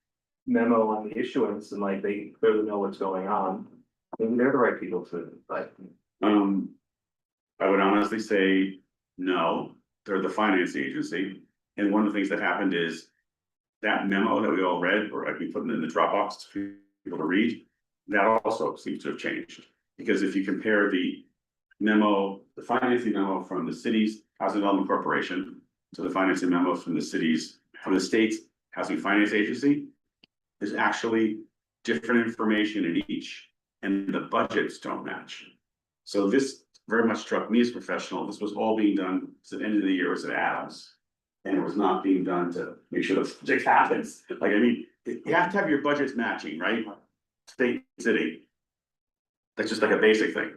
memo on the issuance and like they clearly know what's going on. Maybe they're the right people to, but. I would honestly say no, they're the finance agency. And one of the things that happened is that memo that we all read, or we put in the Dropbox for people to read, that also seems to have changed. Because if you compare the memo, the financing memo from the city's Housing Development Corporation to the financing memo from the state's Housing Finance Agency, there's actually different information in each, and the budgets don't match. So this very much struck me as professional. This was all being done, at the end of the year, it was at Adams. And it was not being done to make sure the project happens. You have to have your budgets matching, right? State, city. That's just like a basic thing.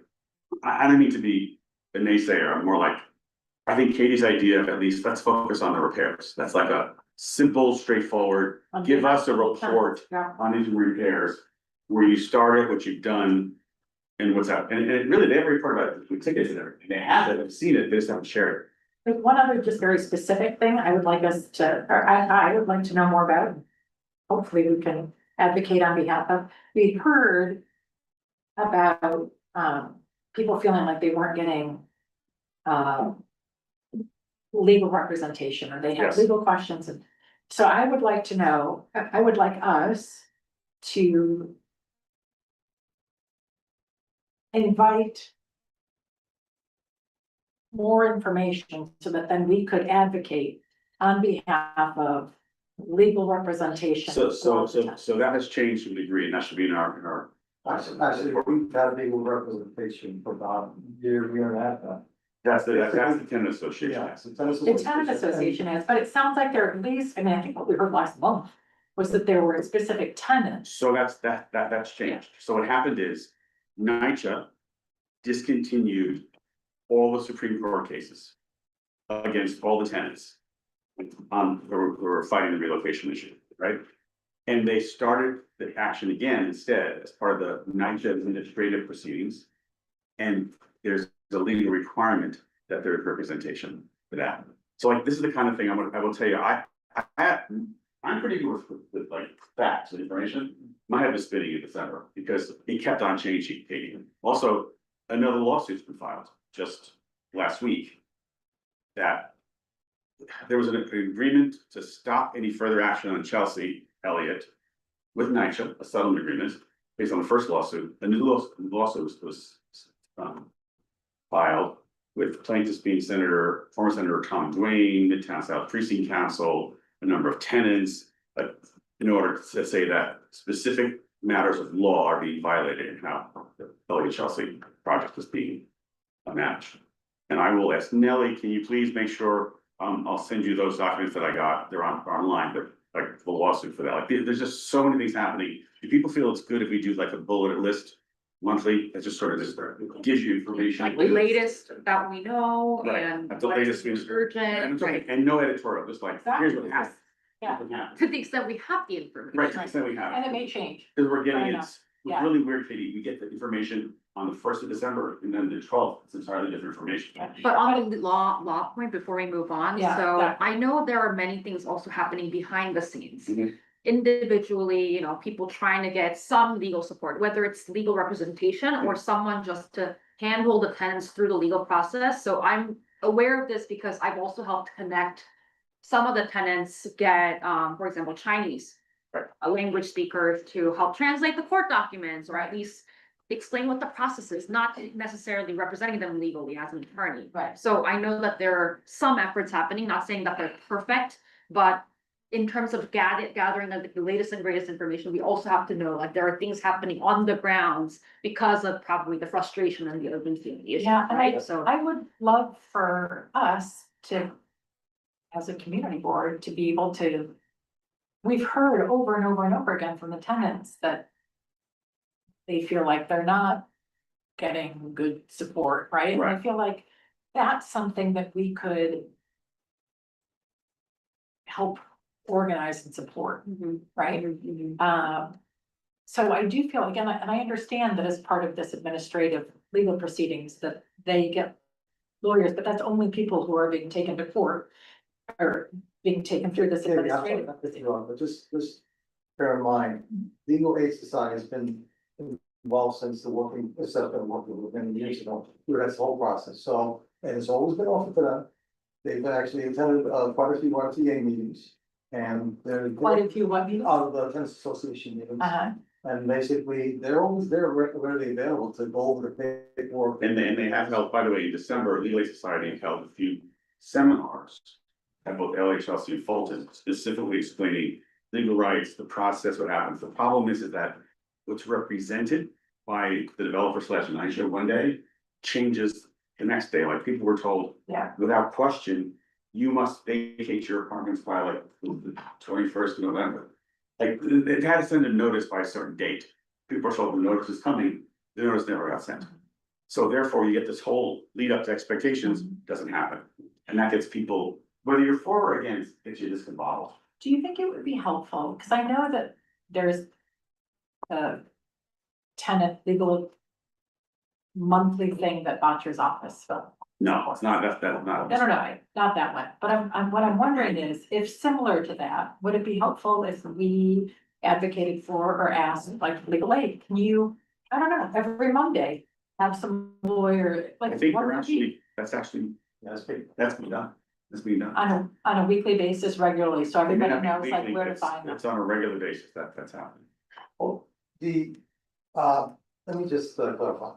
I don't mean to be a naysayer, I'm more like, I think Katie's idea of at least, let's focus on the repairs. That's like a simple, straightforward, give us a report Yeah. on these repairs. Where you started, what you've done, and what's up. And really, they have a report about it, with tickets and everything. They have it, I've seen it, they just haven't shared it. There's one other just very specific thing I would like us to, or I would like to know more about. Hopefully we can advocate on behalf of, we heard about, people feeling like they weren't getting, legal representation, or they have Yes. legal questions, and so I would like to know, I would like us to invite more information so that then we could advocate on behalf of legal representation. So that has changed to a degree, and that should be in our. Actually, we've had legal representation for about a year and a half now. That's the tenant association. Yeah, The tenant association is, but it sounds like there at least, I mean, I think what we heard last month was that there were specific tenants. So that's changed. So what happened is, NYCHA discontinued all the Supreme Court cases against all the tenants who were fighting the relocation issue, right? And they started the action again instead as part of the NYCHA administrative proceedings. And there's a legal requirement that there's representation for that. So like, this is the kind of thing I will tell you, I'm pretty good with like facts and information. My head was spinning in December because it kept on changing. Also, another lawsuit's been filed just last week that there was an agreement to stop any further action on Chelsea Elliott with NYCHA, a settlement agreement based on the first lawsuit. A new lawsuit was filed with plaintiffs being former Senator Tom Duane, Midtown South Precinct Council, a number of tenants, in order to say that specific matters of law are being violated in how the Elliott Chelsea project is being managed. And I will ask Nellie, can you please make sure, I'll send you those documents that I got, they're online, they're like the lawsuit for that. Like, there's just so many things happening. Do people feel it's good if we do like a bullet list monthly? It just sort of just gives you information. Like the latest that we know Right. and The what latest is news. urgent, And it's okay, right? and no editorial, just like, here's what happened. Yeah. Here's what happened. To the extent we have the information. Right, to the extent we have. And it may change. Because we're getting Fair it, enough. it's Yeah. really weird, Katie, we get the information on the 1st of December and then the 12th, it's entirely different information. But on the law point, before we move on, Yeah, so exactly. I know there are many things also happening behind the scenes. Mhm. Individually, people trying to get some legal support, whether it's legal representation or someone just to handhold the tenants through the legal process. So I'm aware of this because I've also helped connect some of the tenants get, for example, Chinese language speakers to help translate the court documents, or at least explain what the process is, not necessarily representing them legally as an attorney. Right. So I know that there are some efforts happening, not saying that they're perfect, but in terms of gathering the latest and greatest information, we also have to know, like, there are things happening on the grounds because of probably the frustration and the urgency of the issue, Yeah, and right? So I would love for us to, as a community board, to be able to. We've heard over and over and over again from the tenants that they feel like they're not getting good support, right? And I Right. feel like that's something that we could help organize and support, right? So I do feel, again, and I understand that as part of this administrative legal proceedings, that they get lawyers, but that's only people who are being taken to court or being taken through this Yeah, administrative. absolutely, wrong, but just bear in mind, Legal Aid Society has been involved since the working, set up and working with many years ago, through this whole process, so, and it's always been offered to them. They've actually attended quite a few RTA meetings, and they're. Quite a few what meetings? Out of the tennis association meetings. Uh-huh. And basically, they're always there, readily available to go over the paperwork. And they have held, by the way, in December, Legal Aid Society held a few seminars at both LHLC and Fulton, specifically explaining legal rights, the process, what happens. The problem is that what's represented by the developer / NYCHA one day changes the next day. Like, people were told, Yeah. without question, you must vacate your apartments by like the 21st of November. Like, it had to send a notice by a certain date. People are told the notice is coming, the notice never got sent. So therefore, you get this whole lead up to expectations, doesn't happen. And that gets people, whether you're for or against, gets you discombobulated. Do you think it would be helpful? Because I know that there's a tenant legal monthly thing that Botcher's office fills. No, it's not, that's not. No, not that one, but what I'm wondering is, if similar to that, would it be helpful if we advocated for or asked, like, legal aid, can you, I don't know, every Monday, have some lawyer, like. I think what we're would be- that's actually, that's being done, that's being done. On a weekly basis regularly, so It may everybody not be knows like weekly, where to it's- find them. It's on a regular basis, that's happening. Oh, let me just clarify.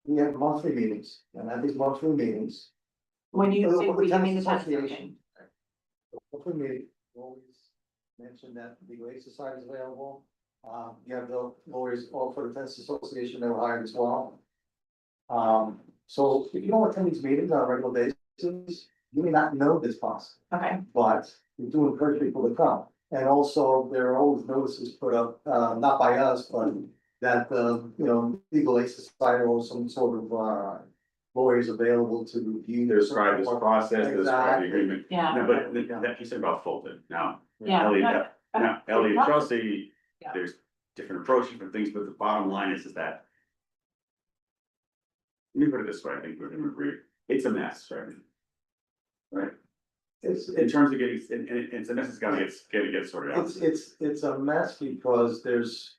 We have monthly meetings, and at these monthly meetings. When you the say we, you mean the tenants tenants association. Monthly meeting, we always mention that legal aid society is available. You have the lawyers all for the tenants association that were hired as well. So if you don't attend these meetings on a regular basis, you may not know this possible. Okay. But we do encourage people to come. And also, there are always notices put up, not by us, but that, legal aid society or some sort of, lawyers available to review. their Describe this process, describe the Exactly. agreement. Yeah. No, but that you said about Fulton, now, Yeah. Elliot, now, Elliot, Not- Chelsea, Yeah. there's different approaches, different things, but the bottom line is that. Let me put it this way, I think we're gonna agree, it's a mess, right? Right, in terms of getting, and it's a mess, it's gotta get sorted out. It's a mess because there's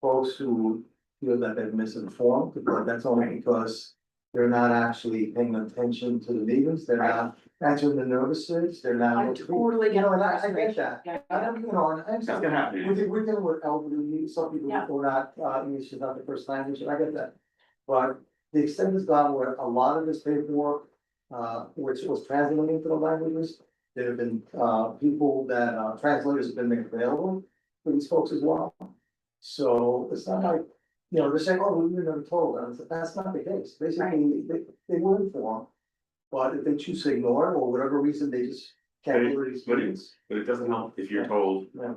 folks who feel that they're misinformed, but that's only because they're not actually paying attention to the meetings, they're not answering the notices, they're not. I totally get And the I get frustration. that. Yeah. And and That's gonna happen, yeah. we're dealing with elderly, some people Yeah. who are not, English is not the first language, and I get that. But the extent has gone where a lot of this paperwork, which was translated into the languages, there have been, people that, translators have been made available for these folks as well. So it's not like, they're saying, oh, we were never told, and that's not the case, basically, they were informed. But if they choose to ignore it, or whatever reason, they just can't go to these meetings. But it doesn't help if you're told, Yeah.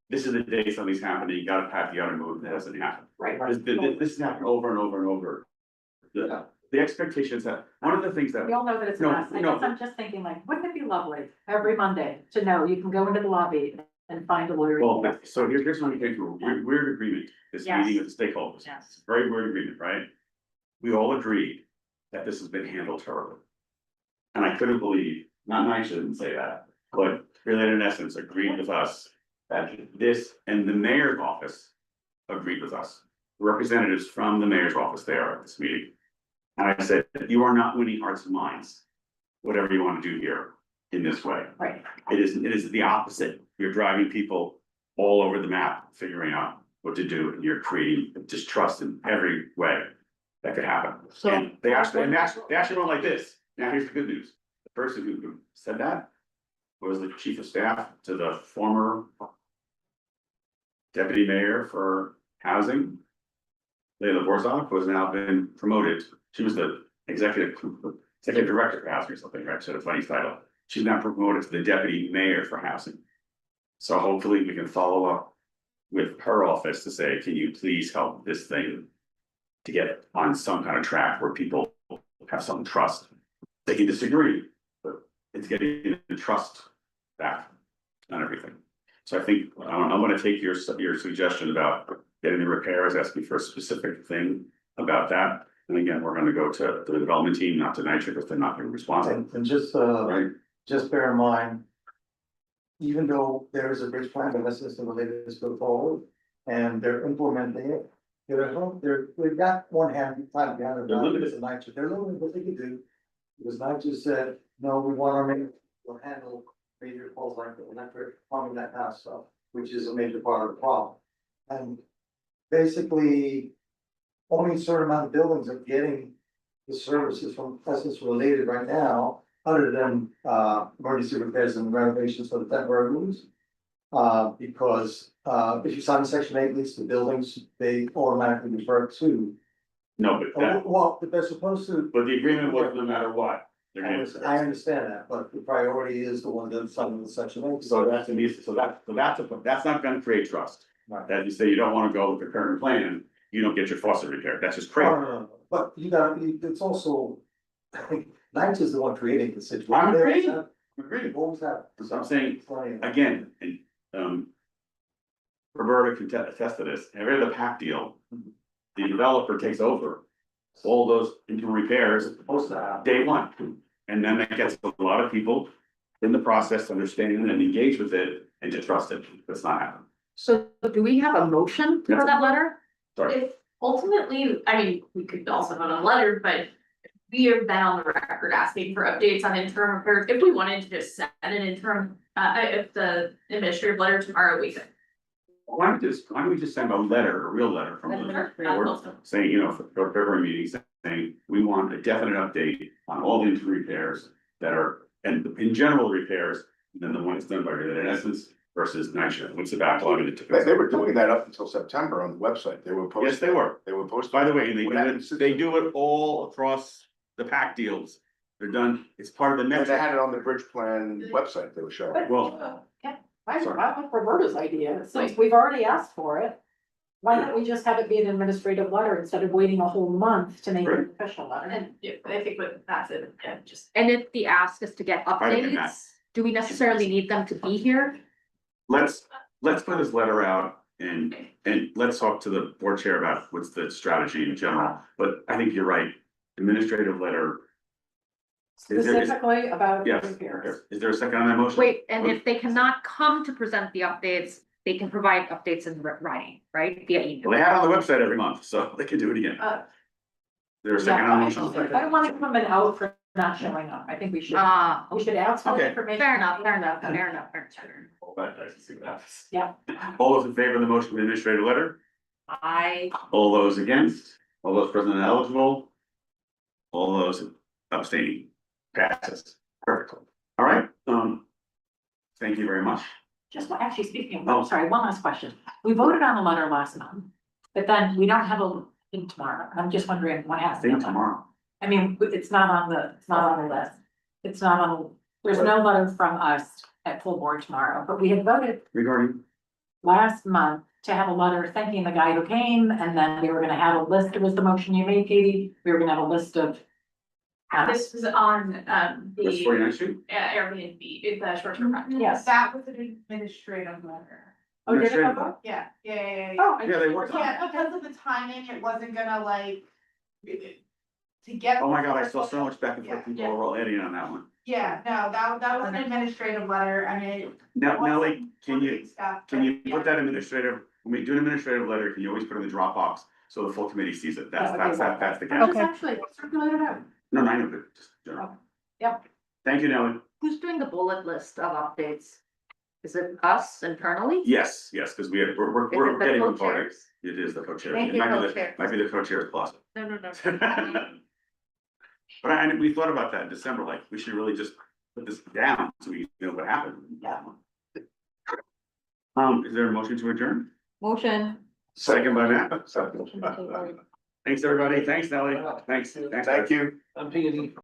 this is the day something's happening, you gotta pack, you gotta move, and it doesn't happen. Right. This has happened over and over and over. The expectations that, one of the things that. We all know that it's a No, mess. I no. guess I'm just thinking like, wouldn't it be lovely every Monday to know you can go into the lobby and find a lawyer? Well, so here's what we came to, we're in agreement, this Yes. meeting with the stakeholders. Yes. Very weird agreement, right? We all agreed that this has been handled terribly. And I couldn't believe, not I shouldn't say that, but really in essence agreed with us that this, and the mayor's office agreed with us. Representatives from the mayor's office there at this meeting. And I said, you are not winning hearts and minds, whatever you want to do here in this way. Right. It is the opposite. You're driving people all over the map, figuring out what to do, and you're creating distrust in every way that could happen. So- And they actually went like this. Now, here's the good news. The person who said that was the chief of staff to the former deputy mayor for housing, Leila Borzak, who has now been promoted. She was the executive director for housing or something, right? Sort of funny title. She's now promoted to the deputy mayor for housing. So hopefully we can follow up with her office to say, can you please help this thing to get on some kind of track where people have some trust. They can disagree, but it's getting the trust back on everything. So I think I'm gonna take your suggestion about getting the repairs, asking for a specific thing about that. And again, we're gonna go to the development team, not to NYCHA, if they're not gonna respond. And just, Right, just bear in mind, even though there is a bridge plan that lets us the latest go forward, and they're implementing it. We've got one hand tied behind They're the back, limited. it's a NYCHA, they're limited what they can do. Because NYCHA said, no, we want to we'll handle major calls like the electric, plumbing, that kind of stuff, which is a major part of the problem. And basically, only a certain amount of buildings are getting the services from Essence related right now, other than emergency repairs and renovations for the temporary rooms. Because if you sign Section 8 lease to buildings, they automatically refer to. no, but that, Well, they're supposed to. but the agreement was no matter what. They're gonna. I understand that, but the priority is the one that's signing the Section 8. So that's a, that's not gonna create trust. Right. That you say you don't wanna go with the current plan, you don't get your faucet repaired. That's just No, crazy. no, but you got, it's also, Knights is the one creating the situation. I'm They agreeing. always have- Agreed. they always have. So I'm saying, Plenty of- again, and, Roberta can attest to this, every other PAC deal, the developer takes over all those into repairs Supposed to have. day one. And then that gets a lot of people in the process understanding and engage with it and to trust it. That's not happening. So do we have a motion for that letter? Sorry. If ultimately, I mean, we could also vote on a letter, but we have been on the record asking for updates on interim repairs. If we wanted to just send an interim, if the administrative letter tomorrow, we could. Why don't we just send a letter, a real letter from the board saying, you know, for February meeting, saying, we want a definite update on all the interim repairs that are, and in general repairs, than the ones done by Essence versus NYCHA, what's the backlog of the. They were doing that up until September on the website. They were posting. Yes, they were. They were posting. By the way, they do it all across the PAC deals. They're done, it's part of the And next. they had it on the bridge plan website they were showing. Well, I Sorry. like Roberta's idea, since we've already asked for it. Why don't we just have it be an administrative letter instead of waiting a whole month to make it an official letter? And yeah, I think that's it, yeah, just. And if the ask is to get I think that- updates, do we necessarily need them to be here? let's put this letter out and let's talk to the board chair about what's the strategy in general. But I think you're right, administrative letter. Is there- is- Specifically about Yes, repairs. is there a second on that motion? Wait, and if they cannot come to present the updates, they can provide updates in writing, right, via email? Well, they have it on the website every month, so they can do it again. Is there a second on the motion? I don't want to come in out for not showing up. I think we should ask for the Okay. information. Fair enough, fair enough, fair enough, fair enough. But I see what happens. Yeah. All those in favor of the motion with administrative letter? All those against? All those present and eligible? All those abstaining? Passes. Perfect. All right, thank you very much. Just actually speaking of, Oh. sorry, one last question. We voted on the letter last month, but then we don't have a thing tomorrow. I'm just wondering what I has. think tomorrow. I mean, it's not on the list. It's not on, there's no letter from us at full board tomorrow, but we had voted Regarding, last month to have a letter thanking the guy who came, and then we were gonna have a list, it was the motion you made, Katie, we were gonna have a list of. This was on, what's 49th Street? Airbnb, the short-term rental. Yes. That was an administrative letter. Oh, did it Administrative. come up? Yeah. Oh, Yeah, they worked on it. Yeah, because of the timing, it wasn't gonna like. To get. Oh my God, I saw so much back and forth, Yeah, people were all editing on that one. Yeah, no, that was an administrative letter, I mean. Now, it wasn't Nellie, can you stuff, Can you but yeah. put that administrative, when we do an administrative letter, can you always put it in the Dropbox, so the full committee sees it, that's the Just catch. actually circulate it out. No, I know, but just general. Yep. Thank you, Nellie. Who's doing the bullet list of updates? Is it us internally? Yes, because we're Is it the getting recorded. co-chairs? It is the co-chair. Thank It you, might be the- co-chair. Might be the co-chair's plus. No. But we thought about that in December, like, we should really just put this down so we know what happened. Yeah. Is there a motion to adjourn? Motion. Second by Matt. Thanks, everybody. Thanks, Nellie. Thanks. Thank you. I'm pinging.